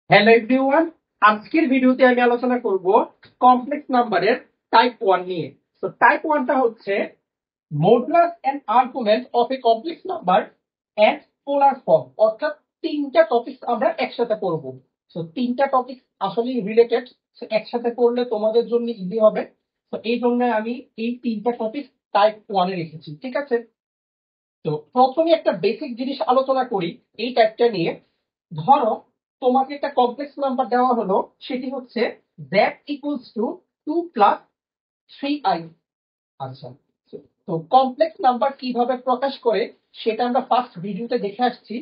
Hello everyone, আজকের ভিডিওতে আমি আলোচনা করব কমপ্লেক্স নাম্বারের টাইপ 1 নিয়ে। তো টাইপ 1টা হচ্ছে modulus and argument of a complex number at polar form, অর্থাৎ তিনটা টপিক আমরা একসাথে পড়ব। তো তিনটা টপিক আসলে রিলেটেড, একসাথে পড়লে তোমাদের জন্য ইজি হবে। তো এই জন্য আমি এই তিনটা টপিক টাইপ 1 এ রেখেছি, ঠিক আছে? তো প্রথমে একটা বেসিক জিনিস আলোচনা করি এই টাইপটা নিয়ে। ধরো তোমাকে একটা কমপ্লেক্স নাম্বার দেওয়া হলো, সেটি হচ্ছে z equals two 2 plus 3i। আচ্ছা, তো কমপ্লেক্স নাম্বার কিভাবে প্রকাশ করে সেটা আমরা ফার্স্ট ভিডিওতে দেখে আসছি।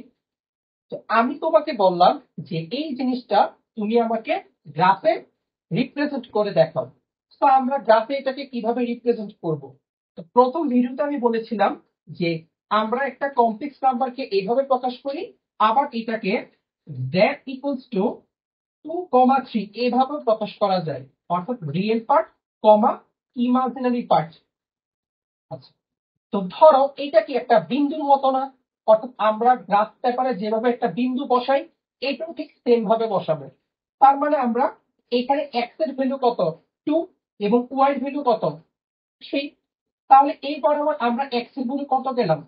তো আমি তোমাকে বললাম যে এই জিনিসটা তুমি আমাকে গ্রাফে রিপ্রেজেন্ট করে দেখাও। তো আমরা গ্রাফে এটাকে কিভাবে রিপ্রেজেন্ট করব? তো প্রথম ভিডিওতে আমি বলেছিলাম যে আমরা একটা কমপ্লেক্স নাম্বারকে এইভাবে প্রকাশ করি, আবার এটাকে z ইকুয়ালস টু 2, 3 এভাবে প্রকাশ করা যায়, অর্থাৎ রিয়েল পার্ট কমা ইমাজিনারি পার্ট। আচ্ছা, তো ধরো এটা কি একটা বিন্দুর মতো না? অর্থাৎ আমরা গ্রাফ পেপারে যেভাবে একটা বিন্দু বসাই, এটাও ঠিক সেম ভাবে বসাবো। তার মানে আমরা এখানে এক্স এর ভ্যালু কত, 2, এবং ওয়াই এর ভ্যালু কত, 3। তাহলে এই বরাবর আমরা এক্স এর ভ্যালু কত গেলাম,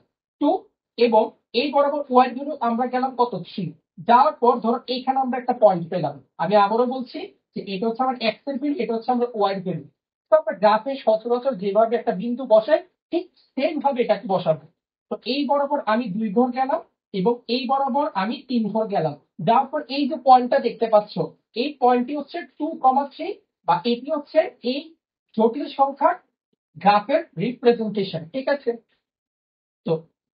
2, এবং এই বরাবর ওয়াই এর ভ্যালু আমরা গেলাম কত, 3। যাওয়ার পর ধরো এইখানে আমরা একটা পয়েন্ট পেলাম। আমি আবারও বলছি যে এটা হচ্ছে আমার এক্স এর ভ্যালু, এটা হচ্ছে আমরা ওয়াই এর ভ্যালু। তো আমরা গ্রাফে সচরাচর যেভাবে একটা বিন্দু বসাই, ঠিক সেম ভাবে এটাকে বসাবো। তো এই বরাবর আমি 2 ঘর গেলাম, এবং এই বরাবর আমি 3 ঘর গেলাম। যাওয়ার পর এই যে পয়েন্টটা দেখতে পাচ্ছ, এই পয়েন্টটি হচ্ছে 2, 3, বা এটি হচ্ছে এই জটিল সংখ্যার গ্রাফের রিপ্রেজেন্টেশন, ঠিক আছে? তো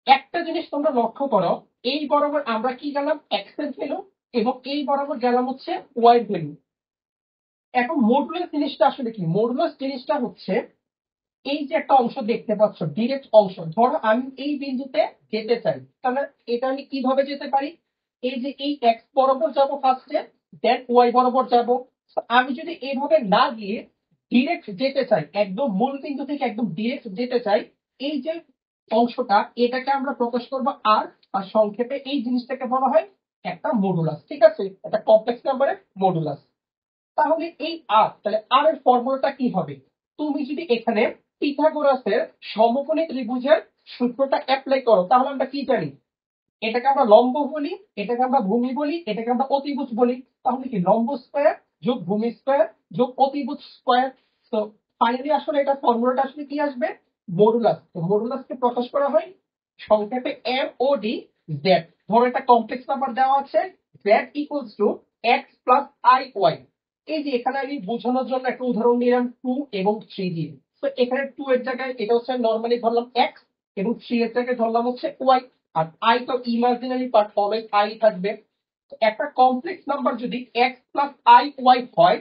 একটা জিনিস তোমরা লক্ষ্য করো, এই বরাবর আমরা কি গেলাম, এক্স এর ভ্যালু, এবং এই বরাবর গেলাম হচ্ছে ওয়াই এর ভ্যালু। এখন মডুলাস জিনিসটা আসলে কি? মডুলাস জিনিসটা হচ্ছে এই যে একটা অংশ দেখতে পাচ্ছ, ডিরেক্ট অংশ। ধরো আমি এই বিন্দুতে যেতে চাই, তাহলে এটা আমি কিভাবে যেতে পারি? এই যে এই এক্স বরাবর যাব ফার্স্টে, দেন ওয়াই বরাবর যাব। আমি যদি এইভাবে না গিয়ে ডিরেক্ট যেতে চাই, একদম মূল বিন্দু থেকে একদম ডিরেক্ট যেতে চাই, এই যে অংশটা, এটাকে আমরা প্রকাশ করবো আর, আর সংক্ষেপে এই জিনিসটাকে বলা হয় একটা মডুলাস, ঠিক আছে? একটা কমপ্লেক্স নাম্বারের মডুলাস। তাহলে এই আর, তাহলে আর এর ফর্মুলাটা কি হবে? তুমি যদি এখানে পিথাগোরাসের সমকোণী ত্রিভুজের সূত্রটা অ্যাপ্লাই করো, তাহলে আমরা কি জানি? এটাকে আমরা লম্ব বলি, এটাকে আমরা ভূমি বলি, এটাকে আমরা অতিভুজ বলি। তাহলে কি লম্ব স্কয়ার যোগ ভূমি স্কয়ার যোগ অতিভুজ স্কয়ার। তো ফাইনালি আসলে এটা ফর্মুলাটা আসলে কি আসবে? মডুলাস। তো মডুলাসকে প্রকাশ করা হয় সংক্ষেপে এম ও ডি জেড। ধরো একটা কমপ্লেক্স নাম্বার দেওয়া আছে, Z equals to X plus I Y. এই যে এখানে আমি বোঝানোর জন্য একটা উদাহরণ নিলাম 2 এবং 3 দিয়ে। তো এখানে 2 এর জায়গায় এটা হচ্ছে নর্মালি ধরলাম এক্স, এবং 3 এর জায়গায় ধরলাম হচ্ছে ওয়াই। আর আই তো ইমাজিনারি পার্ট, অলওয়েজ আই থাকবে। তো একটা কমপ্লেক্স নাম্বার যদি এক্স প্লাস আই ওয়াই হয়,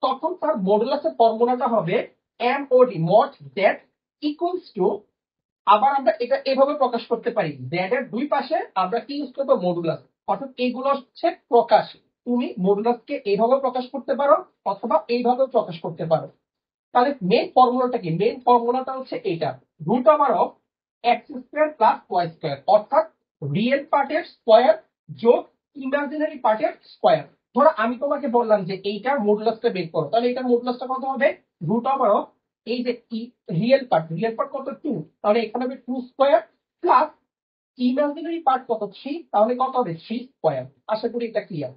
তখন তার মডুলাসের ফর্মুলাটা হবে M O D mod Z equals to, আবার আমরা এটা এভাবে প্রকাশ করতে পারি, জেড এর দুই পাশে আমরা কি ইউজ করবো, মডুলাস। অর্থাৎ এগুলো হচ্ছে প্রকাশ। তুমি মডুলাসকে এইভাবে প্রকাশ করতে পারো, অথবা এইভাবে প্রকাশ করতে পারো। তাহলে মেন ফর্মুলাটা কি? মেন ফর্মুলাটা হচ্ছে এইটা, root over of X square plus Y square, অর্থাৎ রিয়েল পার্টের স্কোয়ার যোগ ইমাজিনারি পার্টের স্কোয়ার। ধরো আমি তোমাকে বললাম যে এইটার মডুলাসটা বের করো, তাহলে এটার মডুলাসটা কত হবে? রুট ওভার অফ এই যে রিয়েল পার্ট কত, 2, তাহলে এখানে হবে 2 স্কোয়ার প্লাস ইমাজিনারি পার্ট কত, 3, তাহলে কত হবে 3 স্কোয়ার। আশা করি এটা ক্লিয়ার।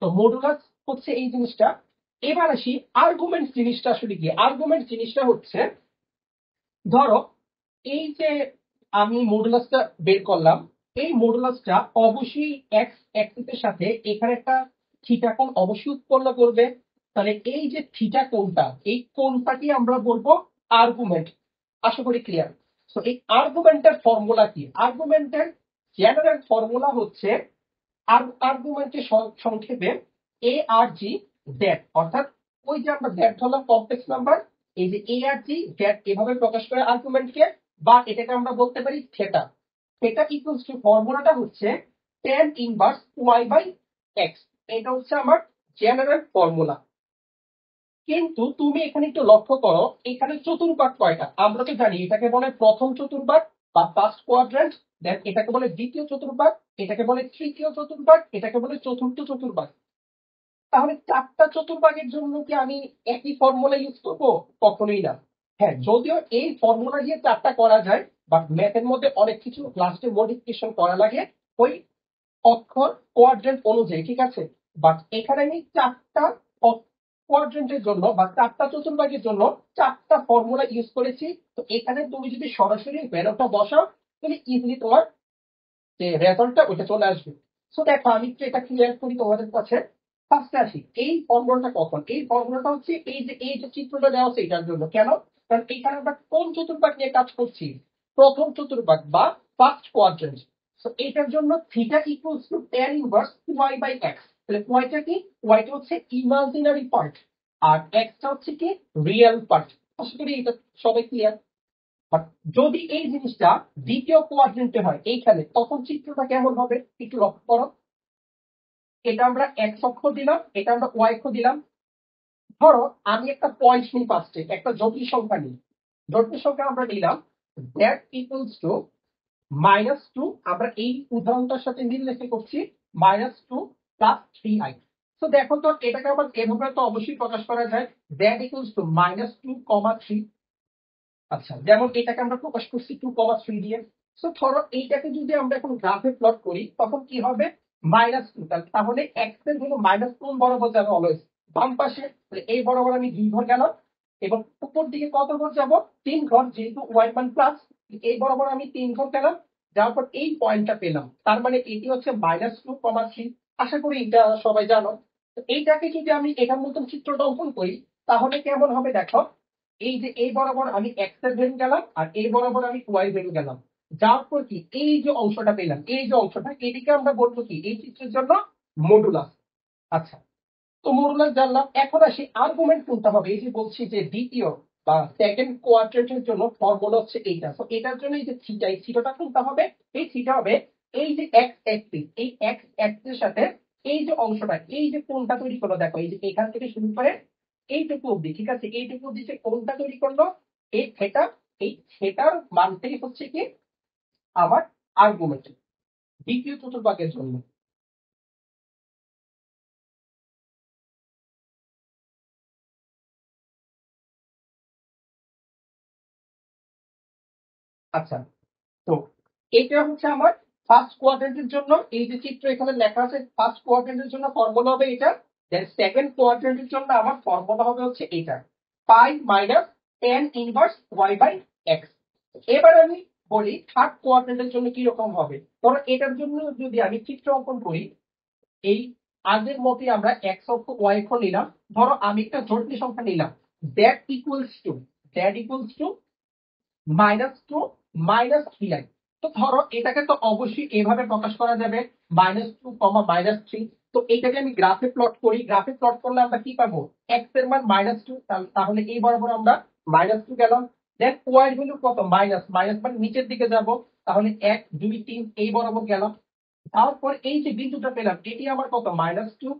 তো মডুলাস হচ্ছে এই জিনিসটা। এবার আসি আর্গুমেন্ট জিনিসটা আসলে কি। আর্গুমেন্ট জিনিসটা হচ্ছে, ধরো এই যে আমি মডুলাসটা বের করলাম, এই মডুলাসটা অবশ্যই এক্স অ্যাক্সিসের সাথে এখানে একটা থিটা কোণ অবশ্যই উৎপন্ন করবে। তাহলে এই যে থিটা কোণটা, এই কোণটাকে আমরা বলবো আর্গুমেন্ট। আশা করি ক্লিয়ার। তো এই আর্গুমেন্টের ফর্মুলা কি? আর্গুমেন্টের জেনারেল ফর্মুলা হচ্ছে, আর্গুমেন্টের সংক্ষেপে এ আর জি জেড। অর্থাৎ ওই যে আমরা জেড ধরলাম কমপ্লেক্স নাম্বার, এই যে এ আর জি জেড এভাবে প্রকাশ করে আর্গুমেন্টকে, বা এটাকে আমরা বলতে পারি থেটা। থেটা ইকুয়ালস টু, ফর্মুলাটা হচ্ছে tan inverse Y by X. এটা হচ্ছে আমার জেনারেল ফর্মুলা। কিন্তু তুমি এখানে একটু লক্ষ্য করো, এখানে চতুর্ভাগ কয়টা? আমরা তো জানি এটাকে বলে প্রথম চতুর্ভাগ বা ফার্স্ট কোয়াড্র্যান্ট, দেন এটাকে বলে দ্বিতীয় চতুর্ভাগ, এটাকে বলে তৃতীয় চতুর্ভাগ, এটাকে বলে চতুর্থ চতুর্ভাগ। তাহলে চারটা চতুর্ভাগের জন্য কি আমি একই ফর্মুলা ইউজ করবো? কখনোই না। হ্যাঁ, যদিও এই ফর্মুলা দিয়ে চারটা করা যায়, বাট ম্যাথের মধ্যে অনেক কিছু লাস্টে মডিফিকেশন করা লাগে ওই অক্ষর কোয়াড্রেন্ট অনুযায়ী, ঠিক আছে? বাট এখানে আমি চারটা কোয়াড্রেন্টের জন্য বা চারটা চতুর্ভাগের জন্য চারটা ফর্মুলা ইউজ করেছি। তো এখানে তুমি যদি সরাসরি ভ্যালুটা বসাও তাহলে ইজিলি তোমার যে রেজাল্টটা ওইটা চলে আসবে। সো দেখো আমি একটু এটা ক্লিয়ার করি তোমাদের কাছে। ফার্স্টে আসি, এই ফর্মুলাটা কখন? এই ফর্মুলাটা হচ্ছে এই যে চিত্রটা দেওয়া আছে এটার জন্য। কেন? কারণ এখানে আমরা কোন চতুর্ভাগ নিয়ে কাজ করছি? প্রথম চতুর্ভাগ বা ফার্স্ট কোয়াড্রেন্ট। সো এটার জন্য theta equals to tan inverse y by X. তাহলে ওয়াইটা কি? ওয়াইটা হচ্ছে ইমাজিনারি পার্ট আর এক্সটা হচ্ছে কি রিয়েল পার্ট। আশা করি এটা সবাই ক্লিয়ার। বাট যদি এই জিনিসটা দ্বিতীয় কোয়াড্রেন্টে হয় এইখানে, তখন চিত্রটা কেমন হবে একটু লক্ষ্য করো। এটা আমরা এক্স অক্ষ দিলাম, এটা আমরা ওয়াই অক্ষ দিলাম। ধরো আমি একটা পয়েন্ট নিই, ফার্স্টে একটা জটিল সংখ্যা নিই। জটিল সংখ্যা আমরা নিলাম দ্যাট ইকুয়ালস টু -2। আমরা এই উদাহরণটার সাথে মিল রেখে করছি -2 প্লাস 3i। তো দেখো তো এটাকে আবার এভাবে তো অবশ্যই প্রকাশ করা যায়, দ্যাট ইকুয়ালস টু -2, 3। আচ্ছা, যেমন এটাকে আমরা প্রকাশ করছি 2,3 দিয়ে। সো ধরো এইটাকে যদি আমরা এখন গ্রাফে প্লট করি তখন কি হবে? -2। তাহলে এক্স এর হলো মাইনাস কোন বরাবর যাবে? অলওয়েজ বাম পাশে। এই বরাবর আমি 2 ঘর গেলাম এবং উপর দিকে কত ঘর যাব? 3 ঘর, যেহেতু ওয়াই মান প্লাস। এই বরাবর আমি 3 ঘর গেলাম, যাওয়ার পর এই পয়েন্টটা পেলাম। তার মানে এটি হচ্ছে -2,3। আশা করি এটা সবাই জানো। তো এইটাকে যদি আমি এটার মতন চিত্রটা অঙ্কন করি তাহলে কেমন হবে দেখো। এই যে এই বরাবর আমি এক্স এর ভ্যালু গেলাম আর এই বরাবর আমি ওয়াই ভ্যালু গেলাম, যাওয়ার পর কি এই যে অংশটা পেলাম, এই যে অংশটা, এদিকে আমরা বলবো কি এই চিত্রের জন্য মডুলাস। আচ্ছা, তো মডুলাস জানলাম। এখন আসি আর্গুমেন্ট কোনটা হবে। এই যে বলছি যে দ্বিতীয় বা সেকেন্ড কোয়াড্রেন্টের জন্য ফর্মুলা হচ্ছে এইটা। তো এটার জন্য এই যে থিটা, এই থিটাটা কোনটা হবে? এই থিটা হবে এই যে এক্স অ্যাক্সিস, এই এক্স অ্যাক্সিসের সাথে এই যে অংশটা, এই যে কোণটা তৈরি করলো দেখো, এই যে এখান থেকে শুরু করে এইটুকু অব্দি, ঠিক আছে? এইটুকু অব্দি যে কোণটা তৈরি করলো এই থিটা, এই থিটার মানটাই হচ্ছে কি আমার আর্গুমেন্ট দ্বিতীয় চতুর্ভাগের জন্য। আচ্ছা, তো এটা হচ্ছে আমার ফার্স্ট কোয়াড্রেন্টের জন্য। এই যে চিত্র এখানে লেখা আছে ফার্স্ট কোয়াড্রেন্টের জন্য ফর্মুলা হবে এটা। দেন সেকেন্ড কোয়াড্রেন্টের জন্য আমার ফর্মুলা হবে হচ্ছে এটা, pi minus tan inverse Y by X. এবার আমি বলি থার্ড কোয়াড্রেন্টের জন্য কি রকম হবে। ধরো এটার জন্য যদি আমি চিত্র অঙ্কন করি, এই আগের মতই আমরা এক্স অক্ষ ওয়াই অক্ষ নিলাম। ধরো আমি একটা জটিল সংখ্যা নিলাম, দ্যাট ইকুয়ালস টু -2 -3i। তো ধরো এটাকে তো অবশ্যই এভাবে প্রকাশ করা যাবে, -2, -3। তো এইটাকে আমি গ্রাফে প্লট করি। গ্রাফে প্লট করলে আমরা কি পাবো? এক্স এর মান -2, তাহলে এই বরাবর আমরা -2 গেলাম। দেন ওয়াই এর ভ্যালু কত? মাইনাস, মাইনাস মানে নিচের দিকে যাব, তাহলে 1, 2, 3 এই বরাবর গেলাম। তারপর এই যে বিন্দুটা পেলাম এটি আমার কত? -2,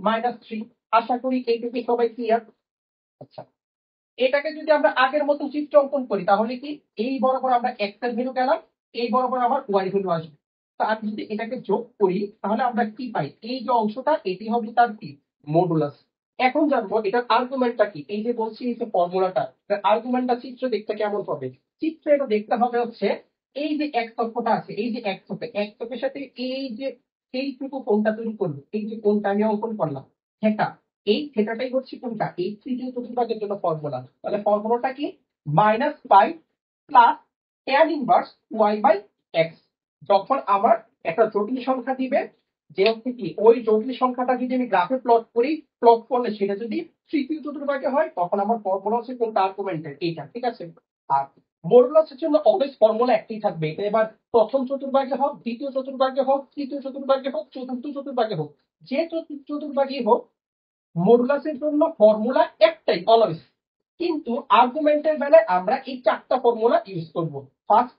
-3। আশা করি এইটুকু সবাই ক্লিয়ার। আচ্ছা, এটাকে যদি আমরা আগের মতো চিত্র অঙ্কন করি তাহলে কি এই বরাবর আমরা এক্স এর ভ্যালু গেলাম, এই বরাবর আমার ওয়াই ভ্যালু আসবে। তো আমি যদি এটাকে যোগ করি তাহলে আমরা কি পাই? এই যে অংশটা এটি হবে তার কি মডুলাস। এখন জানবো এটার আর্গুমেন্টটা কি। এই যে বলছি এই যে ফর্মুলাটা, আর্গুমেন্টটা চিত্র দেখতে কেমন হবে? চিত্রে এটা দেখতে হবে হচ্ছে এই যে এক্স অক্ষটা আছে, এই যে এক্স অক্ষ, এক্স অক্ষের সাথে এই যে এইটুকু কোণটা তৈরি করলো, এই যে কোণটা আমি অঙ্কন করলাম থিটা, এই থিটাটাই হচ্ছে কোনটা? এই তৃতীয় চতুর্ভাগের জন্য ফর্মুলা। তাহলে ফর্মুলাটা কি? -Pi plus tan inverse Y by X. যখন আমার একটা জটিল সংখ্যা দিবে, যে হচ্ছে কি ওই জটিল সংখ্যাটা যদি আমি গ্রাফে প্লট করি, প্লট করলে সেটা যদি তৃতীয় চতুর্ভাগে হয় তখন আমার ফর্মুলা হচ্ছে কোনটা? আর্গুমেন্টের এইটা, ঠিক আছে? আর মডুলাসের জন্য অলওয়েজ ফর্মুলা একটাই থাকবে। এটা এবার প্রথম চতুর্ভাগে হোক, দ্বিতীয় চতুর্ভাগে হোক, তৃতীয় চতুর্ভাগে হোক, চতুর্থ চতুর্ভাগে হোক, যে চতুর্ভাগই হোক, মডুলাসের জন্য ফর্মুলা একটাই অলওয়েজ। কিন্তু আর্গুমেন্টের বেলায় আমরা এই চারটা ফর্মুলা ইউজ করব। ফার্স্ট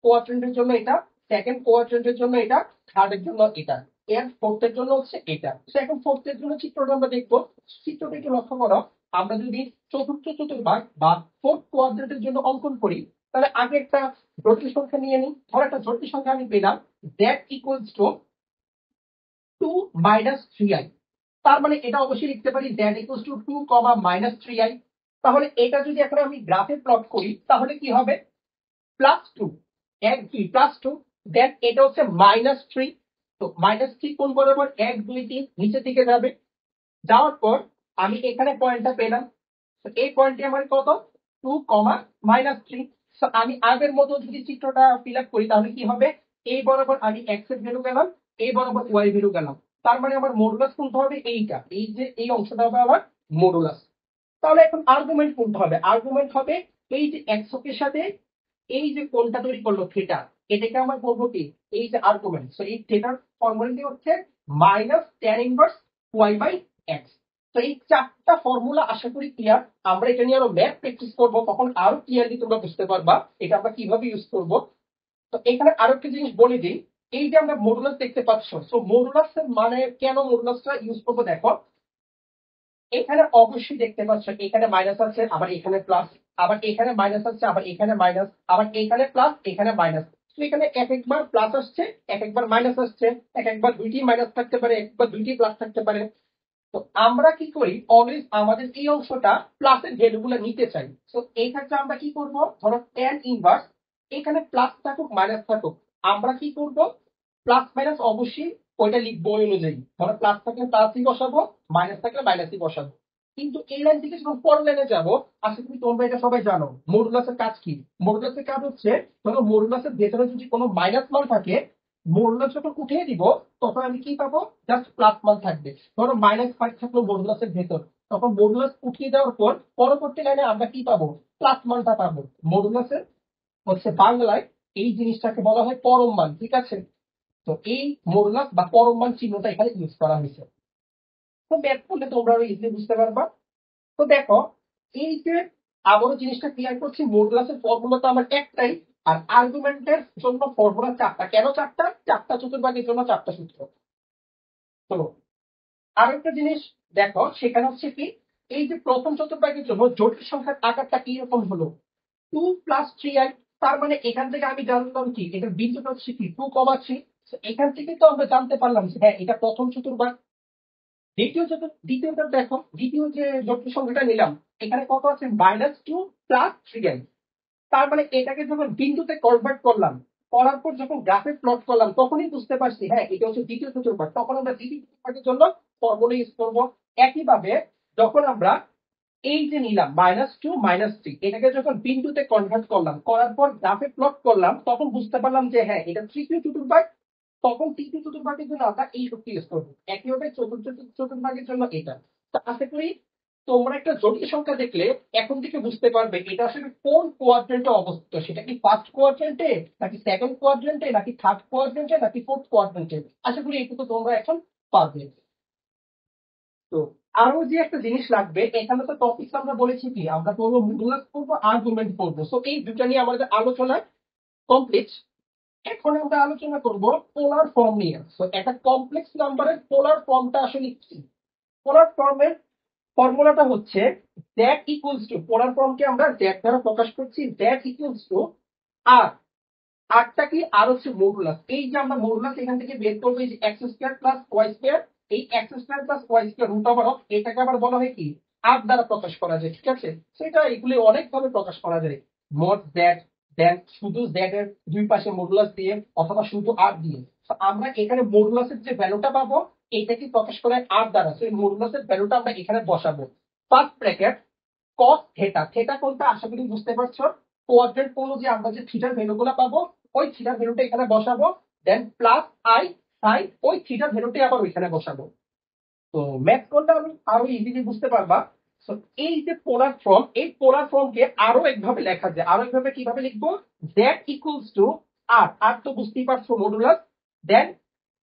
কোয়াড্রেন্টের জন্য এটা, সেকেন্ড কোয়াড্রেন্টের জন্য এটা, থার্ড এর জন্য এটা, এর ফোর্থ এর জন্য হচ্ছে এটা। তো এখন ফোর্থ এর জন্য চিত্রটা আমরা দেখবো। চিত্রটা একটু লক্ষ্য করো। আমরা যদি চতুর্থ চতুর্ভাগ বা ফোর্থ কোয়াড্রেন্টের জন্য অঙ্কন করি তাহলে আগে একটা জটিল সংখ্যা নিয়ে নিই। ধর একটা জটিল সংখ্যা আমি পেলাম দ্যাট ইকুয়ালস টু 2 -3i। তার মানে এটা অবশ্যই লিখতে পারি z ইকুয়ালস টু 2, -3i। তাহলে এটা যদি এখন আমি গ্রাফে প্লট করি তাহলে কি হবে, +2, 1 2 +2, দেন এটা হচ্ছে -3। তো -3 কোন বরাবর, 1 2 3 নিচের দিকে যাবে, যাওয়ার পর আমি এখানে পয়েন্টটা পেলাম। তো এই পয়েন্টটি আমার কত, 2, -3। সো আমি আগের মতো যদি চিত্রটা ফিল আপ করি তাহলে কি হবে, এই বরাবর আমি এক্স এর ভ্যালু গেলাম, এই বরাবর ওয়াই ভ্যালু গেলাম। তার মানে আমার মডুলাস কোনটা হবে, এইটা, এই যে এই অংশটা হবে আমার মডুলাস। তাহলে এখন আর্গুমেন্ট কোনটা হবে, আর্গুমেন্ট হবে এই যে এক্স অক্ষের সাথে এই যে কোণটা তৈরি করলো থিটা, এটাকে আমরা বলবো কি, এই যে আর্গুমেন্ট। সো এই থিটার ফর্মুলাটি হচ্ছে -tan−1 y/x। তো এই চারটা ফর্মুলা আশা করি ক্লিয়ার। আমরা এটা নিয়ে আরো ম্যাথ প্র্যাকটিস করবো, তখন আরো ক্লিয়ারলি তোমরা বুঝতে পারবা এটা আমরা কিভাবে ইউজ করব। তো এখানে আরো একটা জিনিস বলে দিই, এই যে আমরা মডুলাস দেখতে পাচ্ছ, সো মডুলাস মানে কেন মডুলাসটা ইউজ করবো দেখো, এখানে অবশ্যই দেখতে পাচ্ছ এখানে মাইনাস আছে, আবার এখানে প্লাস, আবার এখানে মাইনাস আছে, আবার এখানে মাইনাস, আবার এখানে প্লাস, এখানে মাইনাস। তো এখানে এক একবার প্লাস আসছে, এক একবার মাইনাস আসছে, এক একবার দুইটি মাইনাস থাকতে পারে, একবার দুইটি প্লাস থাকতে পারে। তো আমরা কি করি, অলওয়েজ আমাদের এই অংশটা প্লাসের ভ্যালুগুলো নিতে চাই। তো এই ক্ষেত্রে আমরা কি করব, ধরো tan ইনভার্স, এখানে প্লাস থাকুক মাইনাস থাকুক, আমরা কি করব, প্লাস মাইনাস অবশ্যই ওইটা লিখবো ওই অনুযায়ী। ধরো প্লাস থাকলে প্লাসই বসাবো, মাইনাস থাকলে মাইনাসই বসাবো। কিন্তু এই লাইন থেকে যখন পরের লাইনে যাবো, আশা করি তোমরা এটা সবাই জানো মডুলাসের কাজ কি। মডুলাসের কাজ হচ্ছে, ধরো মডুলাসের ভেতরে যদি কোনো মাইনাস মান থাকে, মডুলাস যখন উঠিয়ে দিব তখন আমি কি পাবো, জাস্ট প্লাস মান থাকবে। ধরো -5 থাকলো মডুলাসের ভেতর, তখন মডুলাস উঠিয়ে দেওয়ার পর পরবর্তী লাইনে আমরা কি পাবো, প্লাস মানটা পাবো। মডুলাসের হচ্ছে বাংলায় এই জিনিসটাকে বলা হয় পরম মান, ঠিক আছে। তো এই মডুলাস বা পরম মান চিহ্নটা এখানে ইউজ করা হয়েছে। তো ম্যাথ করলে তোমরা আরো ইজিলি বুঝতে পারবা। তো দেখো, এই যে আবারও জিনিসটা ক্লিয়ার করছি, মডুলাসের ফর্মুলা তো আমার একটাই, আর আর্গুমেন্টের জন্য ফর্মুলা চারটা। কেন চারটা, চারটা চতুর্ভাগের জন্য চারটা সূত্র। চলো আরো একটা জিনিস দেখো, সেখানে হচ্ছে কি, এই যে প্রথম চতুর্ভাগের জন্য জটিল সংখ্যার আকারটা কি রকম হলো, 2 + 3i। তার মানে এখান থেকে আমি জানলাম কি, এটা বিন্দুটা হচ্ছে কি 2, 3। এখান থেকে তো আমরা জানতে পারলাম যে হ্যাঁ এটা প্রথম চতুর্ভাগ। দ্বিতীয়টা দেখো, দ্বিতীয় যে জটিল সংখ্যাটা নিলাম, এখানে কত আছে, -2 + 3i। তার মানে এটাকে যখন বিন্দুতে কনভার্ট করলাম, করার পর যখন গ্রাফে প্লট করলাম, তখনই বুঝতে পারছি হ্যাঁ এটা হচ্ছে দ্বিতীয় চতুর্ভাগ। তখন আমরা দ্বিতীয় চতুর্ভাগের জন্য ফর্মুলা ইউজ করবো। একইভাবে যখন আমরা এই যে নিলাম -2 -3, এটাকে যখন বিন্দুতে কনভার্ট করলাম, করার পর গ্রাফে প্লট করলাম, তখন বুঝতে পারলাম যে হ্যাঁ এটা তৃতীয় চতুর্ভাগ। তখন তৃতীয় চতুর্ভাগের জন্য আমরা এই শক্তি ইউজ করবো। একইভাবে চতুর্থ চতুর্ভাগের জন্য এটা। তো আশা করি তোমরা একটা জটিল সংখ্যা দেখলে এখন থেকে বুঝতে পারবে এটা আসলে কোন কোয়াড্রেন্টে অবস্থিত, সেটা কি ফার্স্ট কোয়াড্রেন্টে, নাকি সেকেন্ড কোয়াড্রেন্টে, নাকি থার্ড কোয়াড্রেন্টে, নাকি ফোর্থ কোয়াড্রেন্টে। আশা করি এইটুকু তোমরা এখন পারবে। তো আরো যে একটা জিনিস লাগবে, এখানে তো টপিক আমরা বলেছি কি, আমরা করবো মডুলাস করবো, আর্গুমেন্ট করবো। সো এই দুটা নিয়ে আমাদের আলোচনা কমপ্লিট। এখন আমরা আলোচনা করব পোলার ফর্ম নিয়ে। তো একটা কমপ্লেক্স নাম্বারের পোলার ফর্মটা আসলে কি, পোলার ফর্মের ফর্মুলাটা হচ্ছে z ইকুয়ালস টু, পোলার ফর্মকে আমরা z দ্বারা প্রকাশ করছি, z ইকুয়ালস টু আর, আরটা কি, আর হচ্ছে মডুলাস। এই যে আমরা মডুলাস এখান থেকে বের করবো, এই যে x² + y², এই x² + y² root over of, এটাকে আবার বলা হয় কি, আর দ্বারা প্রকাশ করা যায়, ঠিক আছে। সেটা এগুলি অনেকভাবে প্রকাশ করা যায়, মড z, দেন শুধু z এর দুই পাশে মডুলাস দিয়ে, অথবা শুধু আর দিয়ে। তো আমরা এখানে মডুলাসের যে ভ্যালুটা পাবো, এইটাকে প্রকাশ করা হয় আর দ্বারা। সেই মডুলাসের ভ্যালুটা আমরা এখানে বসাবো। First bracket cos theta, theta কোনটা আশা করি বুঝতে পারছো, কোয়াড্রেন্ট কোণ যে আমরা যে থিটার ভ্যালুগুলো পাবো, ওই থিটার ভ্যালুটা এখানে বসাবো। দেন প্লাস i sin ওই থিটার ভ্যালুটা আবার ওইখানে বসাবো। তো ম্যাথ করলে আমি আরো ইজিলি বুঝতে পারবা। তো এই যে পোলার ফর্ম, এই পোলার ফর্মকে আরো একভাবে লেখা যায়। আরো একভাবে কিভাবে লিখবো, z equals to R, R তো বুঝতেই পারছো modulus, then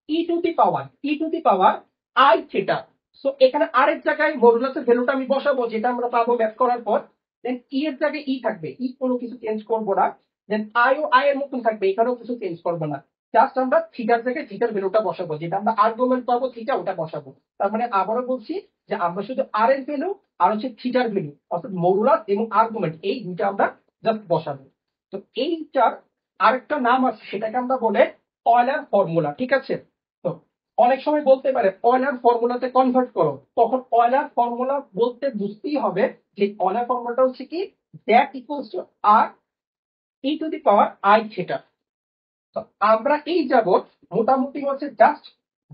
e to the power i theta. So এখানে আরেক জায়গায় মডুলাসের ভ্যালুটা আমি বসাবো, যেটা আমরা পাবো ম্যাথ করার পর। দেন ই এর জায়গায় ই থাকবে, ই কোনো কিছু চেঞ্জ করবো না। দেন আই ও আই এর মতন থাকবে, এখানেও কিছু চেঞ্জ করবো না। জাস্ট আমরা থিটার জায়গায় থিটার ভ্যালুটা বসাবো, যেটা আমরা আর্গুমেন্ট পাবো থিটা, ওটা বসাবো। তার মানে আবারও বলছি যে আমরা শুধু আর এর ভ্যালু আর হচ্ছে থিটার ভ্যালু, অর্থাৎ মডুলাস এবং আর্গুমেন্ট, এই দুইটা আমরা জাস্ট বসাবো। তো এইটার আরেকটা নাম আছে, সেটাকে আমরা বলে অয়লার ফর্মুলা, ঠিক আছে। তো অনেক সময় বলতে পারে অয়লার ফর্মুলাতে কনভার্ট করো, তখন অয়লার ফর্মুলা বলতে বুঝতেই হবে যে অয়লার ফর্মুলাটা হচ্ছে কি that equals to R E to the power I theta. তো আমরা এই যাবৎ মোটামুটি হচ্ছে জাস্ট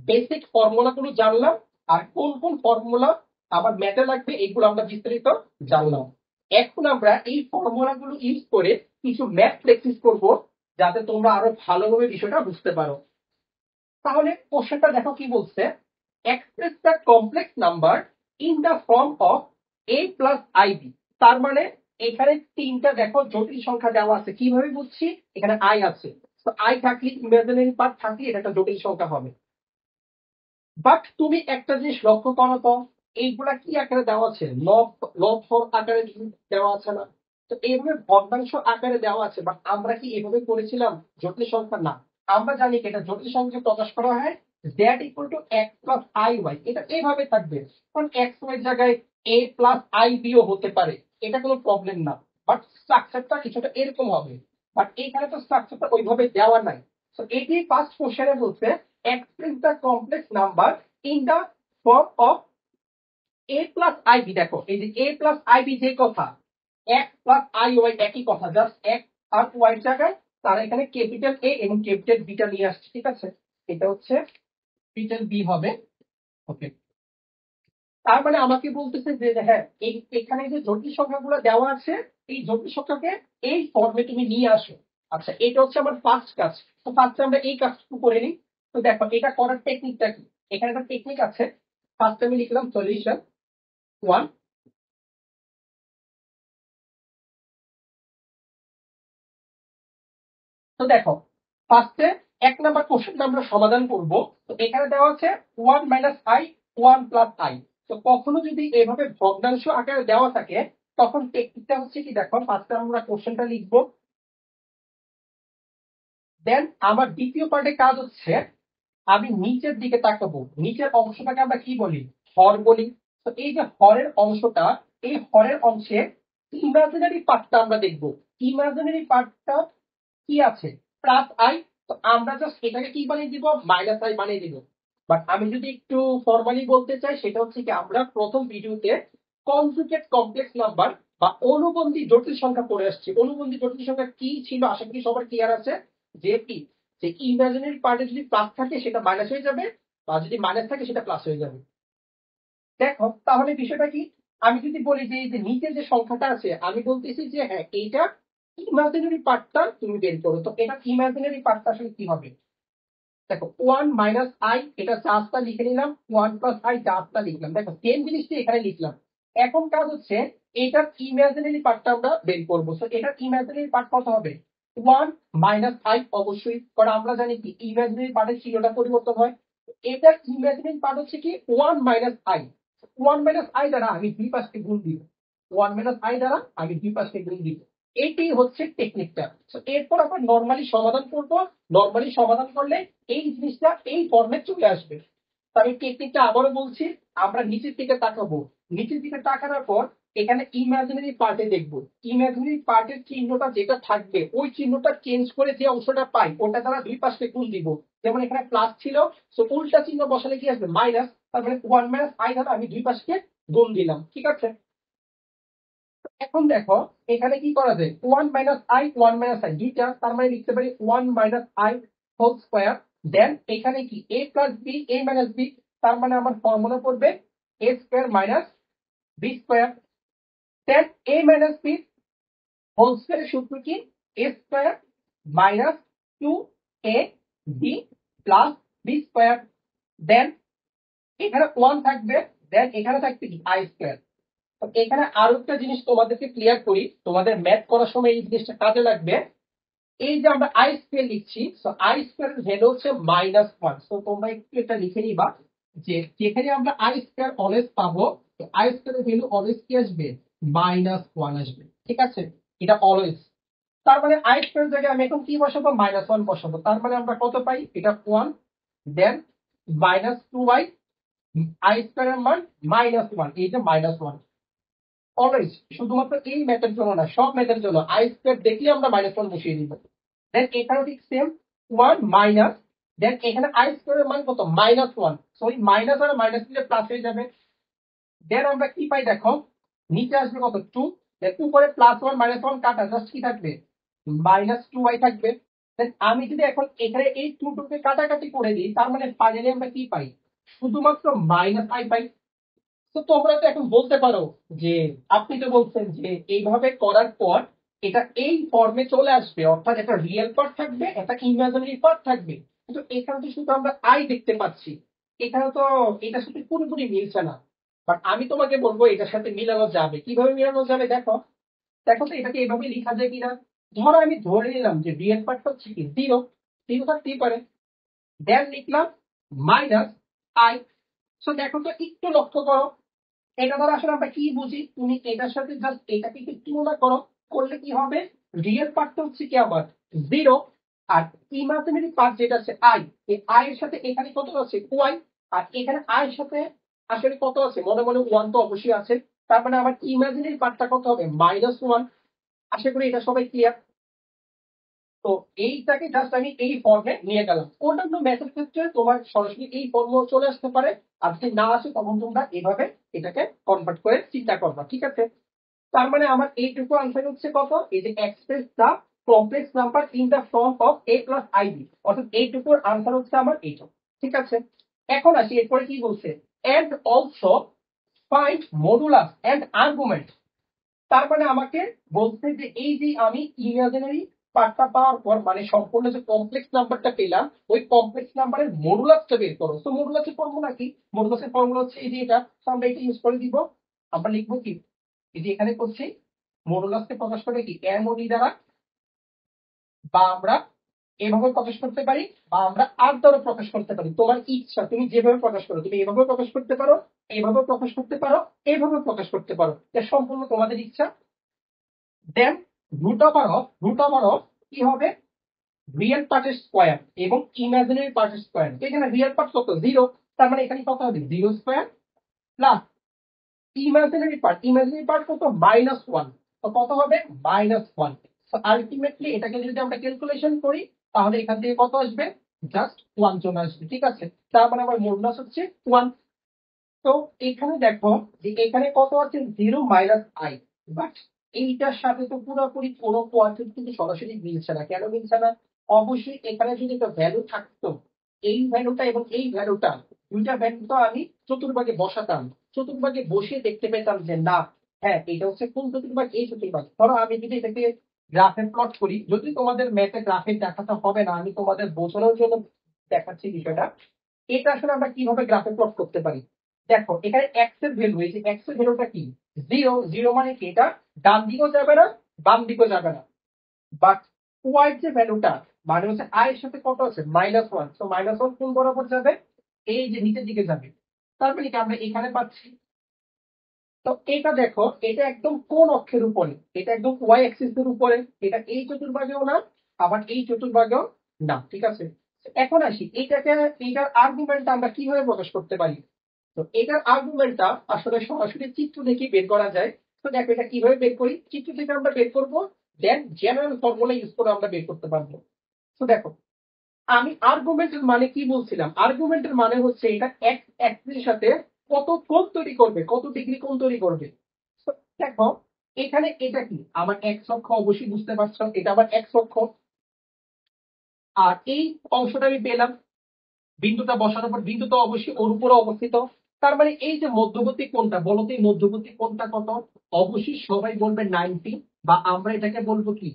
বেসিক ফর্মুলা গুলো জানলাম, আর কোন কোন ফর্মুলা আবার ম্যাথে লাগবে এগুলো আমরা বিস্তারিত জানলাম। এখন আমরা এই ফর্মুলা গুলো ইউজ করে কিছু ম্যাথ প্র্যাকটিস করব, যাতে তোমরা আরো ভালোভাবে বিষয়টা বুঝতে পারো। তাহলে কোশ্চেনটা দেখো কি বলছে, express the complex number in the form of a plus I B. তার মানে এখানে তিনটা দেখো জটিল সংখ্যা দেওয়া আছে, কিভাবে বুঝছি, এখানে আই আছে, তো আই থাকলে ইমাজিনারি পার্ট থাকলে এটা একটা জটিল সংখ্যা হবে। বাট তুমি একটা জিনিস লক্ষ্য করো তো, এইগুলা কি আকারে দেওয়া আছে, লব লব হর আকারে দেওয়া আছে না? তো এইভাবে ভগ্নাংশ আকারে দেওয়া আছে, বাট আমরা কি এভাবে করেছিলাম জটিল সংখ্যা? না, আমরা জানি কি এটা জটিল সংখ্যা প্রকাশ করা হয় that equal to X plus I Y, এটা এইভাবে থাকবে। কারণ এক্স ওয়াই জায়গায় এ প্লাস আই বিও হতে পারে, এটা কোনো প্রবলেম না, বাট স্ট্রাকচারটা কিছুটা এরকম হবে। বাট এইখানে তো স্ট্রাকচারটা ওইভাবে দেওয়া নাই। তো এটি ফার্স্ট কোশ্চেনে বলছে express the complex number in the form of a plus ib। দেখো এই যে a plus ib যে কথা, x plus i y একই কথা, জাস্ট x আর y এর জায়গায় তারা এখানে ক্যাপিটাল a এবং ক্যাপিটাল b টা নিয়ে আসছে, ঠিক আছে? এটা হচ্ছে ক্যাপিটাল b হবে। ওকে, তার মানে আমাকে বলতেছে যে হ্যাঁ এই এখানে যে জটিল সংখ্যাগুলো দেওয়া আছে, এই জটিল সংখ্যাকে এই ফর্মে তুমি নিয়ে আসো। আচ্ছা, এটা হচ্ছে আমার ফার্স্ট কাজ। তো ফার্স্টে আমরা এই কাজটুকু করে নিই। তো দেখো এটা করার টেকনিকটা কি, এখানে একটা টেকনিক আছে। ফার্স্টে আমি লিখলাম সলিউশন ওয়ান। তো দেখো ফার্স্টে এক নাম্বার কোশ্চেনটা আমরা সমাধান করব। তো এখানে দেওয়া আছে one minus I, one plus I. তো কখনো যদি এভাবে ভগ্নাংশ আকারে দেওয়া থাকে, তখন টেকনিকটা হচ্ছে কি, দেখো ফার্স্টে আমরা কোশ্চেনটা লিখবো, দেন আমার দ্বিতীয় পার্টে কাজ হচ্ছে আমি নিচের দিকে তাকাবো। নিচের অংশটাকে আমরা কি বলি, হর বলি। তো এই যে হরের অংশটা, এই হরের অংশে ইমাজিনারি পার্টটা আমরা দেখব। ইমাজিনারি পার্টটা কি আছে, প্লাস আই। তো আমরা জাস্ট এটাকে কি বানিয়ে দিব, মাইনাস আই বানিয়ে দিব। বাট আমি যদি একটু ফর্মালি বলতে চাই, সেটা হচ্ছে কি আমরা প্রথম ভিডিওতে কনজুগেট কমপ্লেক্স নাম্বার বা অনুবন্ধী জটিল সংখ্যা পড়ে আসছি। অনুবন্ধী জটিল সংখ্যা কি ছিল আশা করি সবার ক্লিয়ার আছে, যে কি যে ইমাজিনারি পার্টে যদি প্লাস থাকে সেটা মাইনাস হয়ে যাবে, বা যদি মাইনাস থাকে সেটা প্লাস হয়ে যাবে। দেখো তাহলে বিষয়টা কি, আমি যদি বলি যে এই যে নিচে যে সংখ্যাটা আছে, আমি বলতেছি যে হ্যাঁ এইটা ইমাজিনারি পার্টটা তুমি বের করো। তো এটা ইমাজিনারি পার্টটা আসলে কি হবে, দেখো ওয়ান মাইনাস আই, এটা চার্জটা লিখে নিলাম, ওয়ান প্লাস আই চার্জটা লিখলাম, দেখো সেম জিনিসটা এখানে লিখলাম। এখন কাজ হচ্ছে এটার ইমাজিনারি পার্টটা আমরা বের করবো। তো এটার ইমাজিনারি পার্ট কত হবে, ওয়ান মাইনাস আই অবশ্যই, কারণ আমরা জানি কি ইমাজিনারি পার্টের চিহ্নটা পরিবর্তন হয়। এটার ইমাজিনারি পার্ট হচ্ছে কি one minus I. One minus I দ্বারা আমি দুই পাশকে গুণ দিব, ওয়ান মাইনাস আই দ্বারা আমি দুই পাশকে গুণ দিব। এইটাই হচ্ছে টেকনিকটা। এরপর আমরা নর্মালি সমাধান করব। নর্মালি সমাধান করলে এই জিনিসটা এই ফর্মে চলে আসবে। তো আমি টেকনিকটা আবারও বলছি, আমরা নিচের দিকে তাকাবো। নিচের দিকে তাকানোর পর এখানে ইমাজিনারি পার্টে দেখবো, ইমাজিনারি পার্টের চিহ্নটা যেটা থাকবে ওই চিহ্নটা চেঞ্জ করে যে অংশটা পাই ওটা দ্বারা দুই পাশে গুণ দিব। যেমন এখানে প্লাস ছিল, তো উল্টা চিহ্ন বসালে কি আসবে, মাইনাস। তার মানে ওয়ান মাইনাস আই দ্বারা আমি দুই পাশকে গুণ দিলাম, ঠিক আছে? এখন দেখো এখানে কি করা যায়, one minus I, one minus I দুইটা, তার মানে লিখতে পারি one minus I whole square. Then এখানে কি A plus B, A minus B, তার মানে আমার ফর্মুলা পড়বে A square minus B square. Then A minus B whole স্কোয়ারের সূত্র কি, A square minus two A B plus B square. Then এখানে ওয়ান থাকবে, দেন এখানে থাকবে কি আই স্কোয়ার। তো এখানে আরো একটা জিনিস তোমাদেরকে ক্লিয়ার করি, তোমাদের ম্যাথ করার সময় এই জিনিসটা কাজে লাগবে। এই যে আমরা আই স্কোয়ার লিখছি, তো আই স্কোয়ার এর ভ্যালু হচ্ছে মাইনাস ওয়ান। তো তোমরা একটু এটা লিখে নিবা, যে যেখানে আমরা আই স্কোয়ার অলওয়েজ পাবো, আই স্কোয়ার এর ভ্যালু অলওয়েজ কি আসবে, মাইনাস ওয়ান আসবে, ঠিক আছে? এটা অলওয়েজ। তার মানে আই স্কোয়ার জায়গায় আমি এখন কি বসাবো, মাইনাস ওয়ান বসাবো। তার মানে আমরা কত পাই, এটা one. Then minus two Y, I square এর মান মাইনাস ওয়ান, এই যে মাইনাস ওয়ান। অলওয়েজ, শুধুমাত্র এই ম্যাথের জন্য না, সব ম্যাথের জন্য আই স্কোয়ার দেখলে আমরা মাইনাস ওয়ান বসিয়ে দিব। দেন এখানেও ঠিক সেম, ওয়ান মাইনাস দেন এখানে আই স্কোয়ারের মান কত -1, সো এই মাইনাস আর মাইনাস দিলে প্লাস হয়ে যাবে। দেন আমরা কি পাই দেখো, নিচে আসবে কত 2, দেন উপরে +1 -1 কাটা জাস্ট কি থাকবে -2y থাকবে। দেন আমি যদি এখন এখানে এই 2 কে কাটাকাটি করে দিই, তার মানে ফাইনালি আমরা কি পাই, শুধুমাত্র -i পাই। তো তোমরা তো এখন বলতে পারো যে আপনি তো বলছেন যে এইভাবে করার পর এটা এই ফর্মে চলে আসবে, অর্থাৎ একটা রিয়েল পার্ট থাকবে, একটা ইমাজিনারি পার্ট থাকবে, কিন্তু এখানে তো শুধু আমরা আই দেখতে পাচ্ছি, এখানে তো এটার সাথে পুরোপুরি মিলছে না। বাট আমি তোমাকে বলবো এটার সাথে মিলানো যাবে। কিভাবে মিলানো যাবে দেখো, দেখো তো এটাকে এভাবে লেখা যায় কিনা। ধরো আমি ধরে নিলাম যে রিয়েল পার্ট হচ্ছে কি 0, 0 থাকতেই পারে। দেন লিখলাম -i। সো দেখো তো একটু লক্ষ্য করো, এটা দ্বারা আসলে আমরা কি বুঝি, তুমি এটার সাথে জাস্ট এটাকে একটু তুলনা করো, করলে কি হবে, রিয়েল পার্টটা হচ্ছে কি আমার 0, আর ইমাজিনারি পার্ট যেটা আছে আই, এই আই এর সাথে এখানে কত আছে ওয়াই, আর এখানে আই এর সাথে আসলে কত আছে, মনে মনে 1 তো অবশ্যই আছে। তার মানে আমার ইমাজিনারি পার্টটা কত হবে -1। আশা করি এটা সবাই ক্লিয়ার। তো এইটাকে জাস্ট আমি এই ফর্মে নিয়ে গেলাম। অন্যান্য ম্যাথের ক্ষেত্রে তোমার সরাসরি এই ফর্ম চলে আসতে পারে, আর যদি না আসে তখন তোমরা এইভাবে এটাকে কনভার্ট করে চিন্তা করবা, ঠিক আছে। তার মানে আমার এইটুকু আনসার হচ্ছে কত, এই যে express the complex number in the form of a plus I B, অর্থাৎ এইটুকুর আনসার হচ্ছে আমার এইটা, ঠিক আছে। এখন আসি এরপরে কি বলছে, and also find modulus and argument. তার মানে আমাকে বলছে যে এই যে আমি ইমাজিনারি পার্টটা পাওয়ার পর মানে সম্পূর্ণ যে কমপ্লেক্স নাম্বারটা পেলাম, ওই কমপ্লেক্স নাম্বারের মডুলাসটা বের করো। তো মডুলাসের ফর্মুলা কি, মডুলাসের ফর্মুলা হচ্ছে এই যে এটা, তো আমরা এটা ইউজ করে দিব। আমরা লিখবো কি, এই যে এখানে করছি মডুলাসকে প্রকাশ করে কি এম ও ডি দ্বারা, বা আমরা এভাবে প্রকাশ করতে পারি, বা আমরা আর দ্বারা প্রকাশ করতে পারি। তোমার ইচ্ছা, তুমি যেভাবে প্রকাশ করো, তুমি এভাবে প্রকাশ করতে পারো, এইভাবে প্রকাশ করতে পারো, এইভাবে প্রকাশ করতে পারো, এটা সম্পূর্ণ তোমাদের ইচ্ছা। দেন রুট ওভার অফ কি হবে, রিয়েল পার্টের স্কোয়ার এবং ইমাজিনারি পার্টের স্কোয়ার। এখানে রিয়েল পার্ট কত 0, তার মানে এখানে কত হবে 0² প্লাস ইমাজিনারি পার্ট কত -1, তো কত হবে -1। তো আলটিমেটলি এটাকে যদি আমরা ক্যালকুলেশন করি, তাহলে এখান থেকে কত আসবে, জাস্ট 1 চলে আসবে, ঠিক আছে। তার মানে আমার মডুলাস হচ্ছে 1। তো এখানে দেখো যে এখানে কত আছে 0 - i, বাট এইটার সাথে তো পুরোপুরি কোনো কোয়ান্টিটি কিন্তু সরাসরি মিলছে না। কেন মিলছে না, অবশ্যই এখানে যদি একটা ভ্যালু থাকতো, এই ভ্যালুটা এবং এই ভ্যালুটা, দুইটা ভ্যালু তো আমি চতুর্ভাগে বসাতাম, চতুর্ভাগে বসিয়ে দেখতে পেতাম যে না, হ্যাঁ এটা হচ্ছে কোন চতুর্ভাগ, এই চতুর্ভাগ। ধরো আমি যদি এটাকে গ্রাফে প্লট করি, যদি তোমাদের ম্যাথে গ্রাফে দেখাতে হবে না, আমি তোমাদের বোঝানোর জন্য দেখাচ্ছি বিষয়টা। এটা আসলে আমরা কিভাবে গ্রাফে প্লট করতে পারি, দেখো এখানে এক্স এর ভ্যালু, এই যে এক্স এর ভ্যালুটা কি 0, 0 মানে কি এটা ডান দিকেও যাবে না, বাম দিকেও যাবে না। বাট ওয়াই যে ভ্যালুটা মানে হচ্ছে আই এর সাথে কত আছে -1, তো -1 কোন বরাবর যাবে, এই যে নিচের দিকে যাবে। তার মানে কি আমরা এখানে পাচ্ছি। তো এটা দেখো, এটা একদম কোন অক্ষের উপরে, এটা একদম ওয়াই অ্যাক্সিস এর উপরে, এটা এই চতুর্ভাগেও না, আবার এই চতুর্ভাগেও না, ঠিক আছে। এখন আসি এইটাকে, এইটার আর্গুমেন্টটা আমরা কিভাবে প্রকাশ করতে পারি। তো এটার আর্গুমেন্টটা আসলে সরাসরি চিত্র দেখে বের করা যায়। তো দেখো এটা কিভাবে বের করি, চিত্র থেকে আমরা বের করব, দেন জেনারেল ফর্মুলা ইউজ করে আমরা বের করতে পারবো। তো দেখো আমি আর্গুমেন্টের মানে কি বলছিলাম, আর্গুমেন্টের মানে হচ্ছে এটা এক্স অ্যাক্সিসের সাথে কত কোণ তৈরি করবে, কত ডিগ্রি কোণ তৈরি করবে। তো দেখো এখানে এটা কি আমার এক্স অক্ষ, অবশ্যই বুঝতে পারছো এটা আমার এক্স অক্ষ, আর এই অংশটা আমি পেলাম, বিন্দুটা বসানোর পর বিন্দু তো অবশ্যই ওর উপরে অবস্থিত। তার মানে এই যে মধ্যবর্তী কোণটা, বলো তো এই মধ্যবর্তী কোণটা কত, অবশ্যই সবাই বলবে 90, বা আমরা এটাকে বলবো কি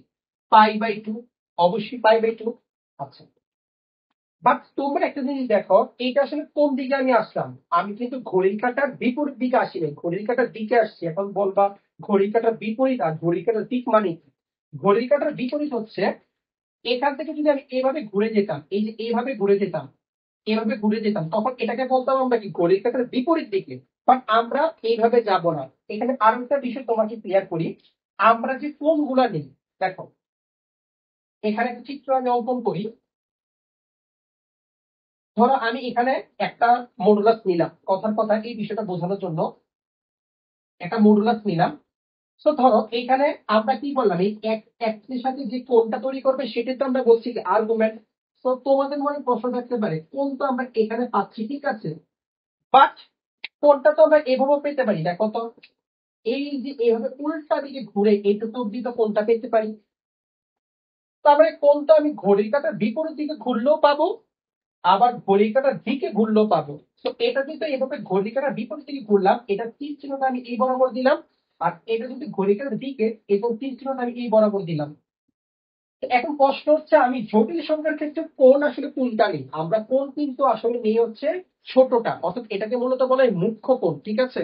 π/2, অবশ্যই π/2। আচ্ছা, বাট তোমরা একটা জিনিস দেখো, এইটা আসলে কোন দিকে আমি আসলাম, আমি কিন্তু ঘড়ির কাঁটার বিপরীত দিকে আসি নাই, ঘড়ির কাঁটার দিকে আসছি। এখন বলবা ঘড়ির কাঁটার বিপরীত আর ঘড়ির কাঁটার দিক মানে কি? ঘড়ির কাঁটার বিপরীত হচ্ছে এখান থেকে যদি আমি এভাবে ঘুরে যেতাম, এই যে এইভাবে ঘুরে যেতাম, এভাবে ঘুরে যেতাম, তখন এটাকে বলতাম আমরা কি ঘড়ির কাঁটার বিপরীত দিকে। বাট আমরা এইভাবে যাব না। এখানে আরো একটা বিষয় তোমাকে ক্লিয়ার করি, আমরা যে কোণগুলা নেই, দেখো এখানে একটা চিত্র আমি অঙ্কন করি। ধরো আমি এখানে একটা মডুলাস নিলাম, কথার কথা এই বিষয়টা বোঝানোর জন্য একটা মডুলাস নিলাম। তো ধরো এইখানে আমরা কি বললাম, এই এক্স এর সাথে যে কোণটা তৈরি করবে সেটা তো আমরা বলছি আর্গুমেন্ট। তো তোমাদের মনে প্রশ্ন থাকতে পারে কোন তো আমরা এখানে পাচ্ছি, ঠিক আছে, বাট কোনটা তো আমরা এভাবে পেতে পারি। দেখো তো, এই যে এইভাবে উল্টা দিকে ঘুরে এইটুকু অব্দি তো কোনটা পেতে পারি। তার মানে কোনটা আমি ঘড়ির কাঁটার বিপরীত দিকে ঘুরলেও পাবো, আবার ঘড়ির কাঁটার দিকে ঘুরলেও পাবো। তো এটা কিন্তু এভাবে ঘড়ির কাঁটার বিপরীত দিকে ঘুরলাম, এটা তীর চিহ্নটা আমি এই বরাবর দিলাম, আর এটা যদি ঘড়ির কাঁটার দিকে, এবং তীর চিহ্নটা আমি এই বরাবর দিলাম। তো এখন প্রশ্ন হচ্ছে আমি জটিল সংখ্যার ক্ষেত্রে কোন আসলে কোনটা নেই। আমরা কোন কিন্তু আসলে নেই হচ্ছে ছোটটা, অর্থাৎ এটাকে মূলত বলা হয় মুখ্য কোণ, ঠিক আছে।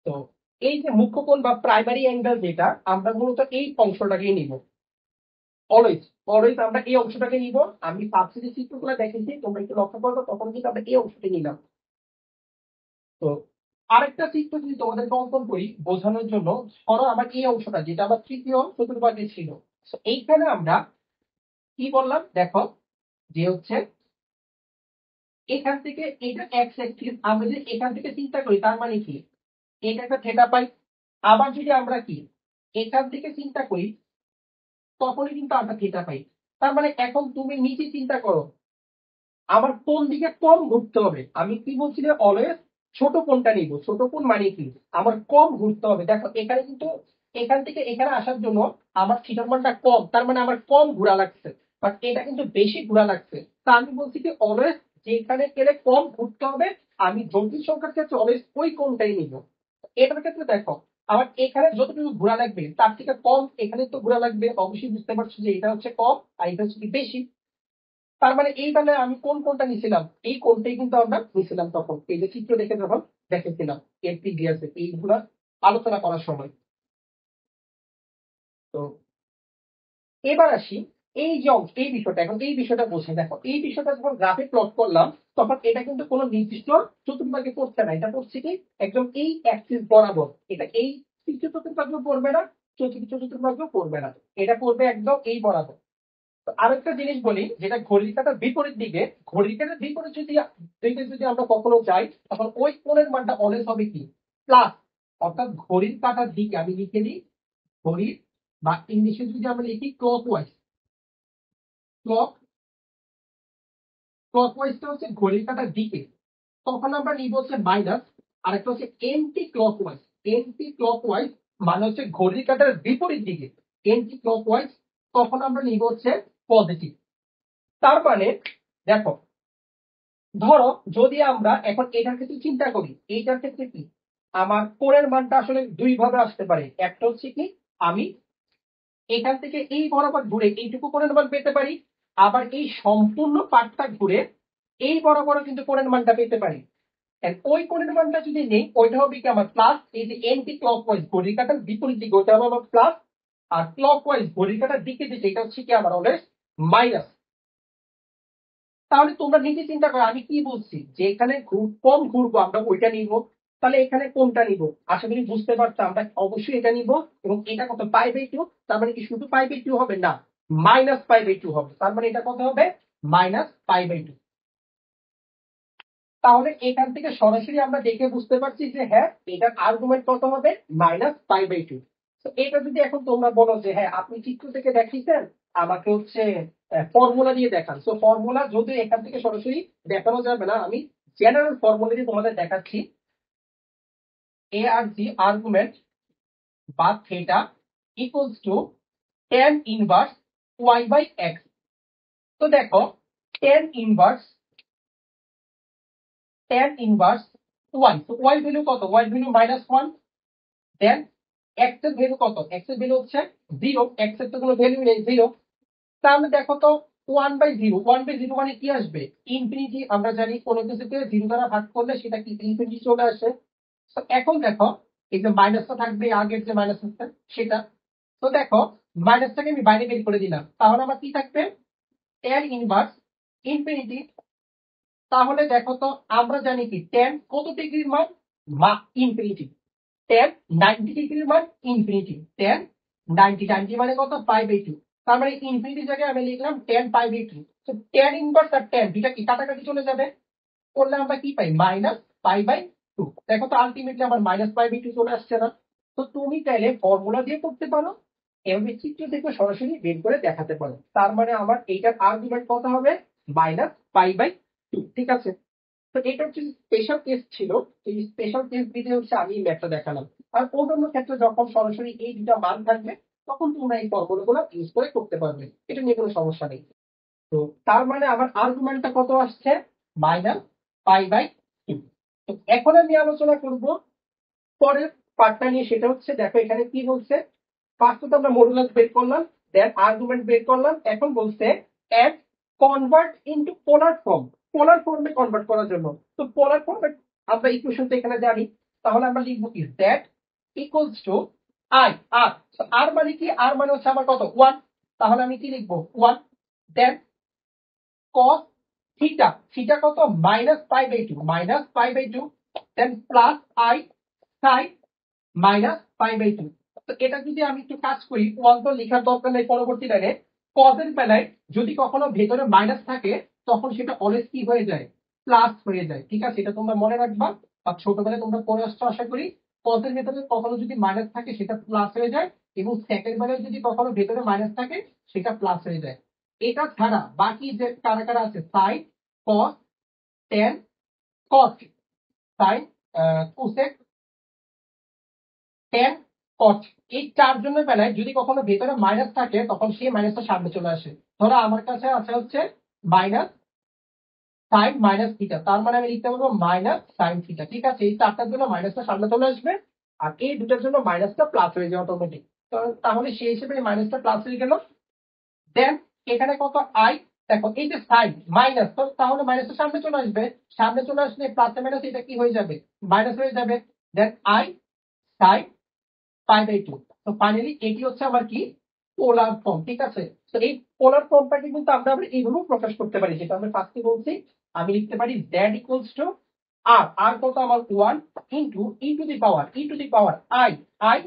তো এই যে মুখ্য কোণ বা প্রাইমারি অ্যাঙ্গেল, যেটা আমরা মূলত এই অংশটাকেই নিব। অলওয়েজ অলওয়েজ আমরা এই অংশটাকে নিব। আমি পাচ্ছি যে চিত্রগুলো দেখেছি, তোমরা একটু লক্ষ্য করবো, তখন কিন্তু আমরা এই অংশটা নিলাম। তো আরেকটা চিত্র যদি তোমাদেরকে অঙ্কন করি বোঝানোর জন্য, ধরো আমার এই অংশটা যেটা আমার তৃতীয় চতুর্ভাগে ছিল, তো এইখানে আমরা কি বললাম দেখো, যে হচ্ছে এখান থেকে এটা এক্স অ্যাক্সিস, আমরা যদি এখান থেকে চিন্তা করি তার মানে কি, এটা একটা থেটা পাই। আবার যদি আমরা কি এখান থেকে চিন্তা করি, তখনই কিন্তু আমরা থেটা পাই। তার মানে এখন তুমি নিচে চিন্তা করো, আমার কোন দিকে কম ঘুরতে হবে। আমি কি বলছি যে অলওয়েজ ছোট কোণটা নিব। ছোট কোণ মানে কি, আমার কম ঘুরতে হবে। দেখো এখানে কিন্তু এখান থেকে এখানে আসার জন্য আমার থিটার মানটা কম, তার মানে আমার কম ঘোরা লাগছে, বাট এটা কিন্তু বেশি ঘোরা লাগছে। তা আমি বলছি কি অলওয়েজ যেখানে গেলে কম ঘুরতে হবে, আমি জটিল সংখ্যার ক্ষেত্রে অলওয়েজ ওই কোণটাই নিব। এটার ক্ষেত্রে দেখো, আমার এখানে যতটুকু ঘোরা লাগবে তার থেকে কম এখানে তো ঘোরা লাগবে, অবশ্যই বুঝতে পারছো যে এটা হচ্ছে কম আর এটা হচ্ছে কি বেশি। তার মানে এই বেলায় আমি কোন কোনটা নিছিলাম, এই কোনটাই কিন্তু আমরা নিছিলাম তখন, এই যে চিত্র দেখে যখন দেখেছিলাম এর প্রিভিয়াসে এইগুলা আলোচনা করার সময়। তো এবার আসি এই যে অংশ, এই বিষয়টা, এখন এই বিষয়টা বোঝে। দেখো এই বিষয়টা যখন গ্রাফে প্লট করলাম, তখন এটা কিন্তু কোনো নির্দিষ্ট চতুর্ভাগে পড়ছে না, এটা পড়ছে কি একদম এই অ্যাক্সিস বরাবর। এটা এই তৃতীয় চতুর্ভাগ্য পড়বে না, চতুর্থ চতুর্ভাগ্য পড়বে না, এটা পড়বে একদম এই বরাবর। তো আরেকটা জিনিস বলি, যেটা ঘড়ির কাঁটার বিপরীত দিকে, ঘড়ির কাঁটার বিপরীত দিকে যদি আমরা কখনো যাই, তখন ওই কোণের মানটা অলওয়েজ হবে কি প্লাস। অর্থাৎ ঘড়ির কাঁটার দিকে আমি লিখে দিই ঘড়ির, বা ইংলিশে যদি আমরা লিখি ক্লক ওয়াইজ, ক্লক ক্লক ওয়াইজটা হচ্ছে ঘড়ির কাঁটার দিকে, তখন আমরা নিব হচ্ছে মাইনাস। আর একটা হচ্ছে anti clock wise, anti clock wise মানে হচ্ছে ঘড়ির কাঁটার বিপরীত দিকে, এন্টি ক্লক ওয়াইজ তখন আমরা নিব হচ্ছে পজিটিভ। তার মানে দেখো, ধরো যদি আমরা এখন এটার ক্ষেত্রে চিন্তা করি, এইটার ক্ষেত্রে কি আমার কোণের মানটা আসলে দুই ভাবে আসতে পারে। একটা হচ্ছে কি আমি এখান থেকে এই বরাবর ঘুরে এইটুকু কোণের মান পেতে পারি, আবার এই সম্পূর্ণ পাঠটা ঘুরে এই বরাবরও কিন্তু কোণের মানটা পেতে পারি। ওই কোণের মানটা যদি নেই, ওইটা হবে কি আমার প্লাস। এই যে এন্টি ক্লক ওয়াইজ ঘড়ির কাঁটার বিপরীত দিকে, ওটা হবে আমার প্লাস। আর ক্লক ওয়াইজ ঘড়ির কাঁটার দিকে যেটা, এটা হচ্ছে কি আমার অলওয়েজ মাইনাস। তাহলে তোমরা নিজে চিন্তা করো আমি কি বলছি, যে এখানে কম ঘুরবো আমরা ওইটা নিব। তাহলে এখানে কোনটা নিব, আশা করি বুঝতে পারছো। আমরা অবশ্যই এটা নিব, এবং এটা কত পাই/2। তার মানে কি শুধু পাই/2 হবে না, মাইনাস পাই/2 হবে। তার মানে এটা কত হবে মাইনাস পাই/2। তাহলে এখান থেকে সরাসরি আমরা দেখে বুঝতে পারছি যে হ্যাঁ এটার আর্গুমেন্ট কত হবে -π/2। তো এটা যদি এখন তোমরা বলো যে হ্যাঁ আপনি চিত্র থেকে দেখিয়েছেন, আমাকে হচ্ছে ফর্মুলা দিয়ে দেখান, তো ফর্মুলা যদি এখান থেকে সরাসরি দেখানো যাবে না, আমি জেনারেল ফর্মুলা দিয়ে তোমাদের দেখাচ্ছি। এ আর জি আর্গুমেন্ট বা theta equals to tan inverse y/x। তো দেখো tan ইনভার্স y, তো y ভ্যালু কত, y ভ্যালু -1। দেন x এর ভ্যালু কত, x এর ভ্যালু হচ্ছে 0, x এর তো কোনো ভ্যালু নেই 0। তাহলে দেখো তো 1/0, 1/0 মানে কি আসবে ইনফিনিটি। আমরা জানি কোনো কিছুকে 0 দ্বারা ভাগ করলে সেটা কি ইনফিনিটি চলে আসে। তো এখন দেখো এই যে মাইনাসটা থাকবে, আগের যে মাইনাস আছে সেটা। তো দেখো মাইনাসটাকে আমি বাইরে বের করে দিলাম, তাহলে আমার কি থাকবে tan ইনভার্স ইনফিনিটি। তাহলে দেখো তো আমরা জানি কি tan কত ডিগ্রির মান, ইনফিনিটি। tan 90 ডিগ্রির মান ইনফিনিটি, tan 90 মানে কত π/2। তার মানে ইনফিনিটি জায়গায় আমি লিখলাম tan π/2। তো tan ইনভার্স আর tan দুইটা কি কাটাকাটি চলে যাবে, করলে আমরা কি পাই -π/2। দেখো তো আলটিমেটলি আমার -π/2 চলে আসছে না। তো তুমি চাইলে ফর্মুলা দিয়ে করতে পারো, এভাবে চিত্র থেকে সরাসরি বের করে দেখাতে পারো। তার মানে আমার এইটার আর্গুমেন্ট কত হবে, -π/2। ঠিক আছে, তো এটা হচ্ছে স্পেশাল কেস ছিল। এই স্পেশাল কেস দিতে হচ্ছে আমি ম্যাথটা দেখালাম। আর অন্যান্য ক্ষেত্রে যখন সরাসরি এই দুটা মান থাকবে তখন তোমরা এই ফর্মুলাগুলো ইউজ করে করতে পারবে, এটা নিয়ে কোনো সমস্যা নেই। তো তার মানে আমার আর্গুমেন্টটা কত আসছে, -π/2। তো এখন আমি আলোচনা করব পরের পার্টটা নিয়ে, সেটা হচ্ছে দেখো এখানে কি বলছে। ফার্স্ট তো আমরা মডুলাস বের করলাম, দেন আর্গুমেন্ট বের করলাম। এখন বলছে এড convert into polar form, polar ফর্মে কনভার্ট করার জন্য। তো পোলার ফর্মে আমরা ইকুয়েশন তো এখানে জানি, তাহলে আমরা লিখবো কি দ্যাট ইকুয়ালস টু আই আর। আর মানে কি, আর মানে হচ্ছে আমার কত 1, তাহলে আমি কি লিখবো 1। দেন cos থিটা, থিটা কত -π/2, -π/2। দেন প্লাস আই সাই -π/2। তো এটা যদি আমি একটু কাজ করি, ওয়ান তো লেখার দরকার নেই পরবর্তী লাইনে। কজের বেলায় যদি কখনো ভেতরে মাইনাস থাকে তখন সেটা অলওয়েজ কি হয়ে যায়, প্লাস হয়ে যায়। ঠিক আছে, এটা তোমরা মনে রাখবা বা ছোটবেলায় তোমরা পড়ে আসছো আশা করি। কজের ভেতরে কখনো যদি মাইনাস থাকে সেটা প্লাস হয়ে যায়, এবং সেকেন্ড বেলায় যদি কখনো ভেতরে মাইনাস থাকে সেটা প্লাস হয়ে যায়। এটা ছাড়া বাকি যে কারা কারা আছে, সাইন, কস, টেন, কস, সাইন, কোসেক, টেন, কট, এই চারজনের বেলায় যদি কখনো ভেতরে মাইনাস থাকে তখন সেই মাইনাসটা সামনে চলে আসে। ধরো আমার কাছে আছে হচ্ছে মাইনাস সাইন মাইনাস থিটা, তার মানে আমি লিখতে পারবো মাইনাস সাইন থিটা। ঠিক আছে, এই চারটার জন্য মাইনাসটা সামনে চলে আসবে, আর এই দুটার জন্য মাইনাসটা প্লাস হয়ে যাবে অটোমেটিক। তাহলে সেই হিসেবে এই মাইনাসটা প্লাস হয়ে গেল। দেন এখানে কত আই, দেখো এই যে সাইন মাইনাস, তো তাহলে মাইনাসটা সামনে চলে আসবে, সামনে চলে আসলে প্লাস মাইনাস এটা কি হয়ে যাবে, মাইনাস হয়ে যাবে। Then I sine π/2। তো ফাইনালি এটি হচ্ছে আমার কি, পোলার ফর্ম। ঠিক আছে, তো এই পোলার ফর্মটাকে কিন্তু আমরা এইভাবেও প্রকাশ করতে পারি, যেটা আমরা ফার্স্টে বলছি। আমি লিখতে পারি that equals to R, R কত আমার 1 into E to the power I, I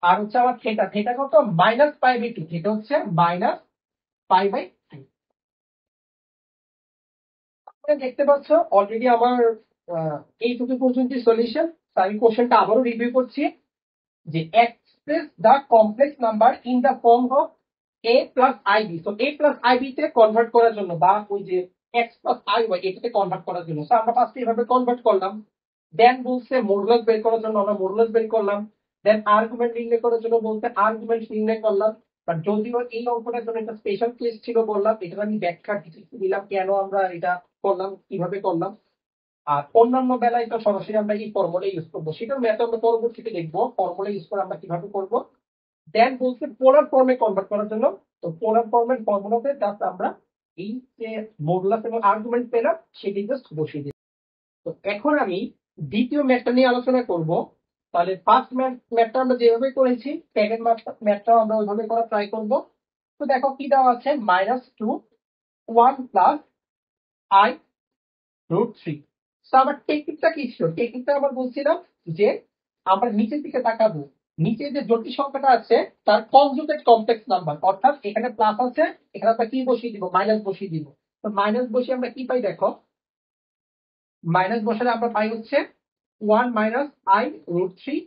R হচ্ছে আমার থিটা, থিটা কত -π/2, থিটা হচ্ছে -π/2। তোমরা দেখতে পাচ্ছ অলরেডি আমার এইটুকু পর্যন্ত সলিউশন। আমি কোশ্চেনটা আবারও রিভিউ করছি, যে express the complex number in the form of a plus ib। তো a plus ib তে কনভার্ট করার জন্য, বা ওই যে x plus iy এটাতে কনভার্ট করার জন্য, তো আমরা ফার্স্টে এভাবে কনভার্ট করলাম। দেন বলছে মডুলাস বের করার জন্য আমরা মডুলাস বের করলাম। দেন আর্গুমেন্ট নির্ণয় করার জন্য বলতে আর্গুমেন্ট নির্ণয় করলাম। বাট যদিও এই অঙ্কটার জন্য একটা স্পেশাল কেস ছিল বললাম, এটা আমি ব্যাখ্যা দিলাম কেন আমরা এটা করলাম, কিভাবে করলাম। আর অন্যান্য বেলায় তো সরাসরি আমরা এই ফর্মুলা ইউজ করবো, সেটার ম্যাথ আমরা পরবর্তীতে দেখবো ফর্মুলা ইউজ করে আমরা কিভাবে করবো। দেন বলছে পোলার ফর্মে কনভার্ট করার জন্য। তো পোলার ফর্মের ফর্মুলাতে জাস্ট আমরা এই যে মডুলাস এবং আর্গুমেন্ট পেলাম সেটি জাস্ট বসিয়ে দিই। তো এখন আমি দ্বিতীয় ম্যাথটা নিয়ে আলোচনা করব। তাহলে ফার্স্ট ম্যাথটা আমরা যেভাবে করেছি, সেকেন্ড ম্যাথটাও আমরা ওইভাবে করা ট্রাই করব। তো দেখো কি দেওয়া আছে, -2 1 প্লাস আই √3। তো আমার টেকনিকটা কি ছিল, টেকনিকটা আবার বলছিলাম যে আমরা নিচের দিকে তাকাবো, নিচে যে জটিল সংখ্যাটা আছে তার কনজুগেট কমপ্লেক্স নাম্বার, অর্থাৎ এখানে প্লাস আছে, এখানে আমরা কি বসিয়ে দিব, মাইনাস বসিয়ে দিব। তো মাইনাস বসিয়ে আমরা কি পাই, দেখো মাইনাস বসালে আমরা পাই হচ্ছে 1 মাইনাস আই √3,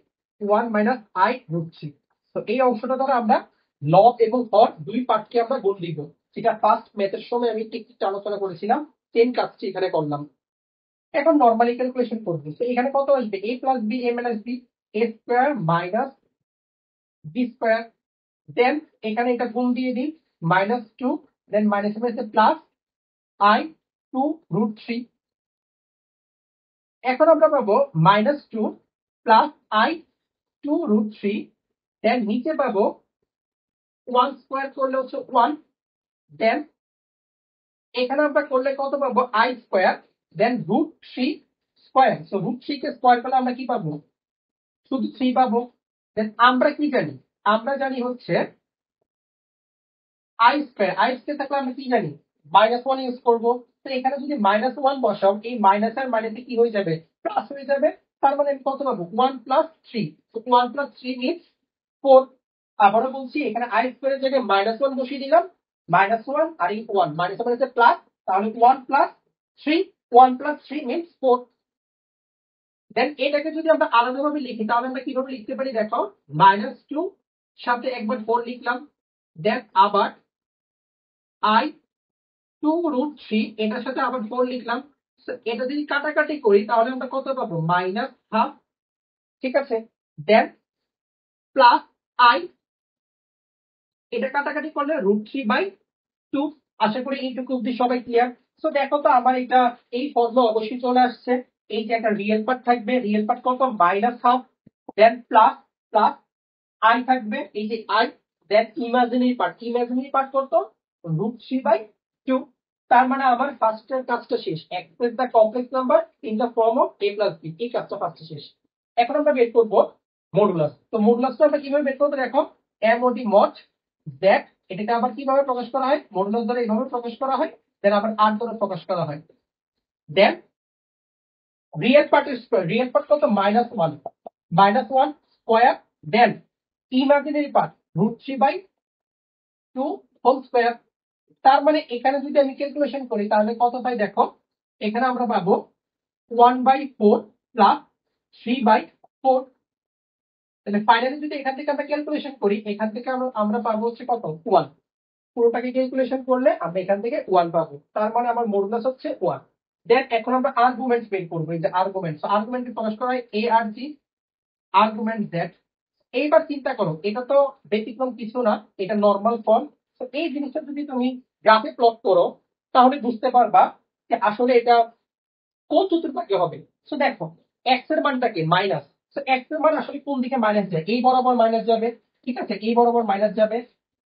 1 মাইনাস আই √3। তো এই অংশটা দ্বারা আমরা লব এবং হর দুই পার্টকে আমরা গুণ দিব, যেটা ফার্স্ট ম্যাথের সময় আমি টেকনিকটা আলোচনা করেছিলাম, সেম কাজটি এখানে করলাম। এখন নর্মালি ক্যালকুলেশন করবো, তো এখানে কত আসবে, a plus B a minus B, a square minus B square. Then এখানে এটা গুণ দিয়ে দিই, -2, দেন মাইনাস মাইনাসে প্লাস আই 2√3। এখন আমরা পাবো -2 প্লাস আই 2√3। দেন নিচে পাবো 1 স্কোয়ার করলে হচ্ছে 1। দেন এখানে আমরা করলে কত পাবো, I square, then √3 square. So √3 কে স্কোয়ার করলে আমরা কি পাবো, শুধু 3 পাবো। দেন আমরা কি জানি, আমরা জানি হচ্ছে আই স্কোয়ার, আই স্কোয়ার থাকলে আমরা কি জানি, -1 ইউজ করবো। তো এখানে যদি -1 বসাও, এই মাইনাস আর মাইনাসে কি হয়ে যাবে, প্লাস হয়ে যাবে। তার মানে আমি কত পাবো, 1 প্লাস 3। তো 1 প্লাস 3 মিনস 4। আবারও বলছি, এখানে আই স্কোয়ারের জায়গায় -1 বসিয়ে দিলাম, -1 আর এই 1 মাইনাস মাইনাসে প্লাস, তাহলে 1 প্লাস 3, 1 প্লাস 3 মিনস 4। দেন এটাকে যদি আমরা আলাদাভাবে লিখি তাহলে আমরা কিভাবে লিখতে পারি, দেখো -2 সাথে একবার 4 লিখলাম, দেন আবার I 2√3 এটার সাথে আবার 4 লিখলাম। এটা যদি কাটাকাটি করি তাহলে আমরা কত পাবো? -1/2। ঠিক আছে, দেন প্লাস I, এটা কাটাকাটি করলে √3/2। আশা করি এইটুকু অব্দি সবাই ক্লিয়ার। সো দেখো তো আমার এটা এই ফর্মুলা অবশ্যই চলে আসছে। এই যে একটা রিয়েল পার্ট থাকবে, রিয়েল পার্ট কত? -1/2, দেন প্লাস প্লাস I থাকবে, এই যে I, দেন ইমাজিনারি পার্ট কত? √3/2। তার মানে আমার ফার্স্টের কাজটা শেষ। Express the complex number in the form of a plus b, এই কাজটা ফার্স্টে শেষ। এখন আমরা বের করব মডুলাস। তো মডুলাসটা আমরা কিভাবে বের করবো? দেখো, mod mod দ্যাট, এটাকে আবার কিভাবে প্রকাশ করা হয়? মডুলাস দ্বারা এইভাবে প্রকাশ করা হয়, দেন আবার r দ্বারা প্রকাশ করা হয়। দেন রিয়েল পার্ট কত? -1, -1 স্কয়ার, দেন ইমাজিনারি পার্ট √3/2 হোল স্কয়ার। তার মানে এখানে যদি আমি ক্যালকুলেশন করি তাহলে কত পাই? দেখো, এখানে আমরা পাবো 1/4 প্লাস 3/4। তাহলে ফাইনালি যদি এখান থেকে আমরা ক্যালকুলেশন করি, এখান থেকে আমরা পাবো হচ্ছে কত? 1। পুরোটাকে ক্যালকুলেশন করলে আমরা এখান থেকে 1 পাবো। তার মানে আমার মডুলাস হচ্ছে 1। দেন এখন আমরা আর্গুমেন্টস বের করবো। এই যে আর্গুমেন্টকে প্রকাশ করা হয় a R g, argument that. এইবার চিন্তা করো, এটা তো ব্যতিক্রম কিছু না, এটা নর্মাল ফর্ম। তো এই জিনিসটা যদি তুমি গ্রাফে প্লট করো তাহলে বুঝতে পারবা যে আসলে এটা কোন চতুর্ভাগ্য হবে। সো দেখো, এক্স এর মানটাকে মাইনাস, সো এক্স এর মান আসলে কোন দিকে মাইনাস যায়? এই বরাবর মাইনাস যাবে। ঠিক আছে, এই বরাবর মাইনাস যাবে।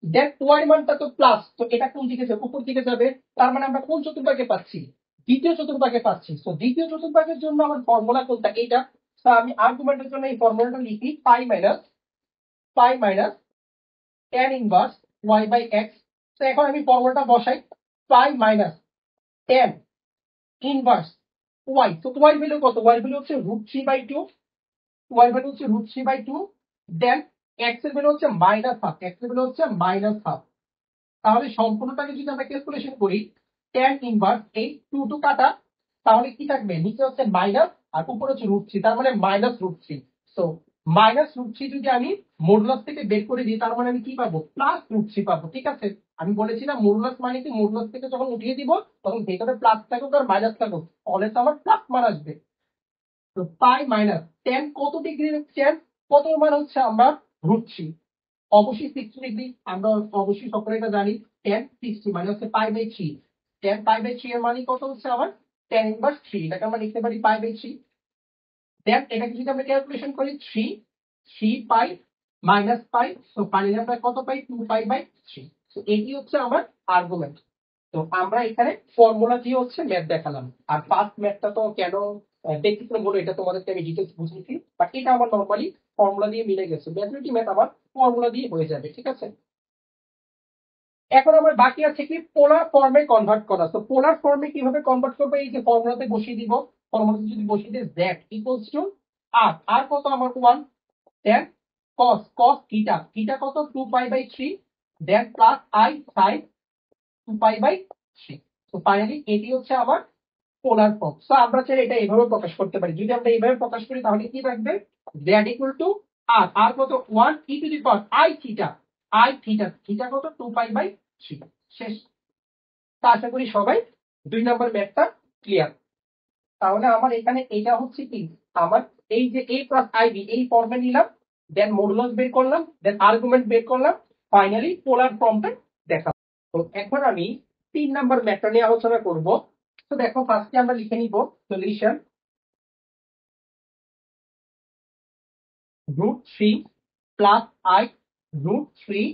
দেন ওয়াই মানটা তো প্লাস, তো এটা কোন দিকে যাবে? উপর দিকে যাবে। তার মানে আমরা কোন চতুর্ভাগে পাচ্ছি? দ্বিতীয় চতুর্ভাগে পাচ্ছি। তো দ্বিতীয় চতুর্ভাগের জন্য আমার ফর্মুলা কোনটা? এইটা। তো আমি আর্গুমেন্টের জন্য এই ফর্মুলাটা লিখি, পাই মাইনাস tan ইনভার্স y/x। তো এখন আমি ফর্মুলাটা বসাই, পাই মাইনাস tan ইনভার্স y। তো y ভ্যালু কত? y ভ্যালু হচ্ছে √3/2, y ভ্যালু হচ্ছে √3/2। দেন x এর ভ্যালু হচ্ছে -1/2, x এর ভ্যালু হচ্ছে -1/2। তাহলে সম্পূর্ণটাকে যদি আমরা ক্যালকুলেশন করি, tan ইনভার্স এই 2 টু কাটা, তাহলে কি থাকবে? নিচে হচ্ছে মাইনাস আর উপরে হচ্ছে √3, তার মানে -√3। সো -√3 যদি আমি মডুলাস থেকে বের করে দিই তার মানে আমি কি পাবো? +√3 পাবো। ঠিক আছে, আমি বলেছিলাম মডুলাস মানে কি, মডুলাস থেকে যখন উঠিয়ে দিব তখন ভেতরে প্লাস থাকুক আর মাইনাস থাকুক, অলওয়েজ আমার প্লাস মান আসবে। তো পাই মাইনাস tan কত ডিগ্রি? tan কত মান হচ্ছে আমরা √3, অবশ্যই 60 ডিগ্রি। আমরা অবশ্যই সকলে এটা জানি, tan 60 মানে হচ্ছে পাই/3। tan পাই/3 এর মানে কত হচ্ছে আমার? tan ইনভার্স 3, এটাকে আমরা লিখতে পারি পাই/3। দেন এটাকে যদি আমরা ক্যালকুলেশন করি, 3 পাই মাইনাস পাই, সো ফাইনালি আমরা কত পাই? 2 পাই/3। তো এটি হচ্ছে আমার আর্গুমেন্ট। তো আমরা এখানে ফর্মুলা দিয়ে হচ্ছে ম্যাথ দেখালাম। আর ফার্স্ট ম্যাথটা তো কেন ব্যতিক্রম হলো এটা তোমাদেরকে আমি ডিটেলস বুঝিয়েছি, বাট এটা আমার নরমালি ফর্মুলা দিয়ে মিলে গেছে। ম্যাথমেটি ম্যাথ আমার ফর্মুলা দিয়ে হয়ে যাবে। ঠিক আছে, এখন আমার বাকি আছে কি? পোলার ফর্মে কনভার্ট করা। তো পোলার ফর্মে কিভাবে কনভার্ট করবো? এই যে ফর্মুলাতে বসিয়ে দিব, ফর্মুলাতে যদি বসিয়ে দিই, z ইকুয়ালস টু r, আর কত আমার? 1। দেন cos থিটা কত? 2 পাই/3, দেন প্লাস I sin 2 পাই/3। তো ফাইনালি এটি হচ্ছে আমার পোলার ফর্ম। সো আমরা চাইলে এটা এইভাবে প্রকাশ করতে পারি। যদি আমরা এইভাবে প্রকাশ করি তাহলে কি থাকবে? z ইকুয়াল টু আর কত? 1 e to the power theta কত? 2 পাই/3। শেষ। তা আশা করি সবাই 2 নম্বর ম্যাথটা ক্লিয়ার। তাহলে আমার এখানে এটা হচ্ছে কি, আমার এই যে a প্লাস ib এই ফর্মে নিলাম, দেন মডুলাস বের করলাম, দেন আর্গুমেন্ট বের করলাম, ফাইনালি পোলার ফর্মটা দেখাবো। তো এখন আমি 3 নম্বর ম্যাথটা নিয়ে আলোচনা করব। তো দেখো, ফার্স্টে আমরা লিখে নিব solution √3 plus i √3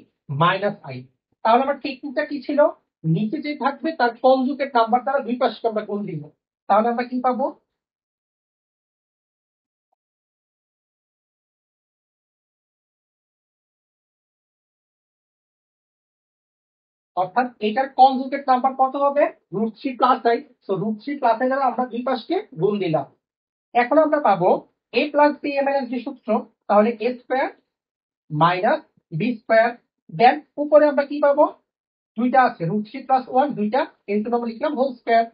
minus i। তাহলে আমার টেকনিকটা কি ছিল? নিচে যে থাকবে তার কনজুগেট নাম্বার দ্বারা দুই পাশকে আমরা গুণ দিব। তাহলে আমরা কি পাবো? অর্থাৎ এটার কনজুগেট নাম্বার কত হবে? √3 plus i। So √3 plus i দ্বারা আমরা দুই পাশকে গুণ দিলাম। এখন আমরা পাবো a প্লাস b এর মাইনাস যে সূত্র, তাহলে a square minus b square. Then উপরে আমরা কি পাবো? দুইটা আছে, √3 প্লাস 1, দুইটা এর জন্য আমরা লিখলাম হোল স্কয়ার।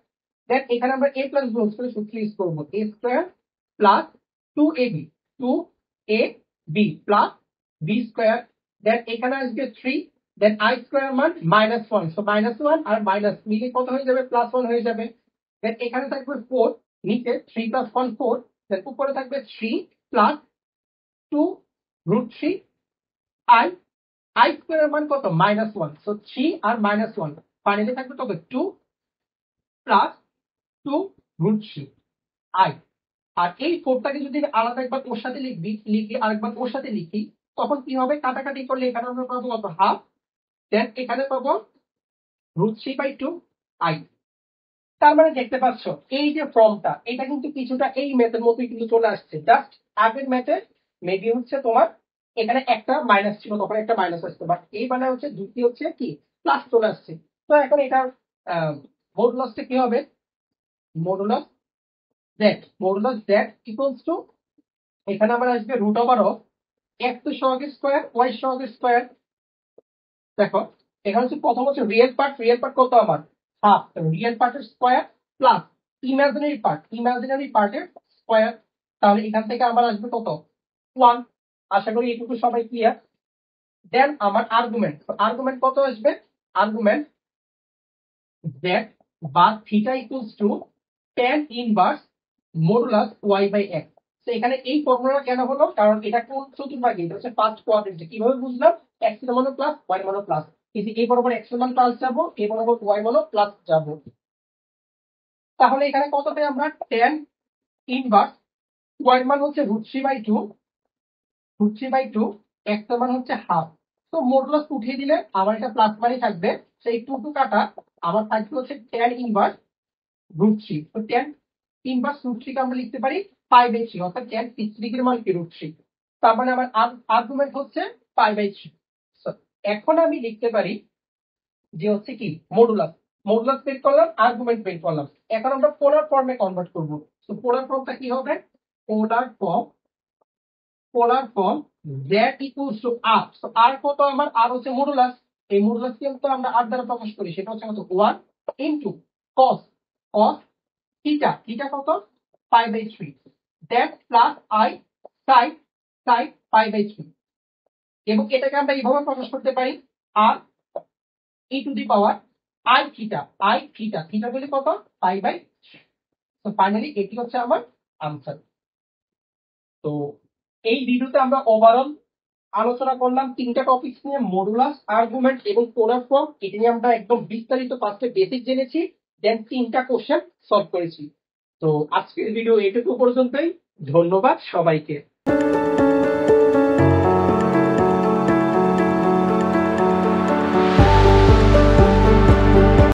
দেন এখানে আমরা a plus b whole square সূত্র ইউজ করব, a square plus 2ab plus b square. Then এখানে আসবে 3, দেন আই স্কয়ার মান -1, সো -1 আর মাইনাস মিলে কত হয়ে যাবে, +1 হয়ে যাবে। দেন এখানে থাকবে 4, নিচে 3 + 1 4, দেন উপরে থাকবে 3 + 2 √3 আই, আই স্কয়ার মান কত, -1, সো 3 আর -1 ফাইনালি থাকবে কত, 2 + 2 √3 আই। আর এই 4টাকে যদি আলাদা একবার ওর সাথে লিখি আরেকবার ওর সাথে লিখি, তখন কি হবে, কাটাকাটি করলে এখানে আমরা পাবো কত, হাফ, দেন এখানে পাবো √3/2 আই। তার মানে দেখতে পাচ্ছ এই যে ফর্মটা, এটা কিন্তু কিছুটা এই ম্যাথের মতোই কিন্তু চলে আসছে। জাস্ট আগের ম্যাথে মেবি হচ্ছে তোমার এখানে একটা মাইনাস ছিল, তখন একটা মাইনাস আসছে, বাট এই মানে হচ্ছে দুটি হচ্ছে কি প্লাস চলে আসছে। তো এখন এটার মডুলাসটা কি হবে, মডুলাস z ইকুয়ালস টু, এখানে আবার আসবে √অফ x সহগের স্কয়ার y সহগের স্কয়ার। দেখো এখানে হচ্ছে প্রথম হচ্ছে রিয়েল পার্ট কত আমার, হাফ, রিয়েল পার্টের স্কয়ার প্লাস ইমাজিনারি পার্টের স্কয়ার। তাহলে এখান থেকে আমার আসবে কত, 1। আশা করি এটুকু সবাই ক্লিয়ার। দেন আমার আর্গুমেন্ট কত আসবে, আর্গুমেন্ট z বা theta equals to tan inverse modulus y/x। তো এখানে এই ফর্মুলা কেন হলো, কারণ এটা কোন চতুর্ভাগে, এটা হচ্ছে ফার্স্ট কোয়াড্রেন্টে। কিভাবে বুঝলাম, x এর মানও প্লাস y এর মানও প্লাস, কিন্তু এই বরাবর x এর মান প্লাস যাবো, এই বরাবর y মানও প্লাস যাবো। তাহলে এখানে কত পাই আমরা, tan ইনভার্স y এর মান হচ্ছে √3/2, x এর মান হচ্ছে হাফ। তো মডুলাস উঠিয়ে দিলে আমার এটা প্লাস মানই থাকবে, সেই 2 কাটা আমার থাকবে হচ্ছে tan ইনভার্স √3। তো tan ইনভার্স √3 কে আমরা লিখতে পারি π/3, অর্থাৎ tan 6 ডিগ্রির মান কি, √3। তার মানে আমার আর্গুমেন্ট হচ্ছে π/3। এখন আমি লিখতে পারি যে হচ্ছে কি মডুলাস বের করলাম, আর্গুমেন্ট বের করলাম। এখন আমরা পোলার ফর্মে কনভার্ট করব। তো পোলার ফর্মটা কি হবে, polar form z equals two r। তো r কত আমার, r হচ্ছে মডুলাস, এই মডুলাস কিন্তু আমরা r দ্বারা প্রকাশ করি, সেটা হচ্ছে কত, 1 ইনটু cos থিটা কত, π/3, দ্যাট প্লাস i sin π/3। এবং এটাকে আমরা এইভাবে প্রকাশ করতে পারি, r e to the power i theta বলি কত, π/3। তো ফাইনালি এটি হচ্ছে আমার আনসার। তো এই ভিডিওতে আমরা ওভারঅল আলোচনা করলাম 3টা টপিকস নিয়ে, মডুলাস, আর্গুমেন্ট এবং পোলার ফর্ম। এটা নিয়ে আমরা একদম বিস্তারিত ফার্স্টে বেসিক জেনেছি, দেন 3টা কোশ্চেন সলভ করেছি। তো আজকের ভিডিও এটুকু পর্যন্তই। ধন্যবাদ সবাইকে।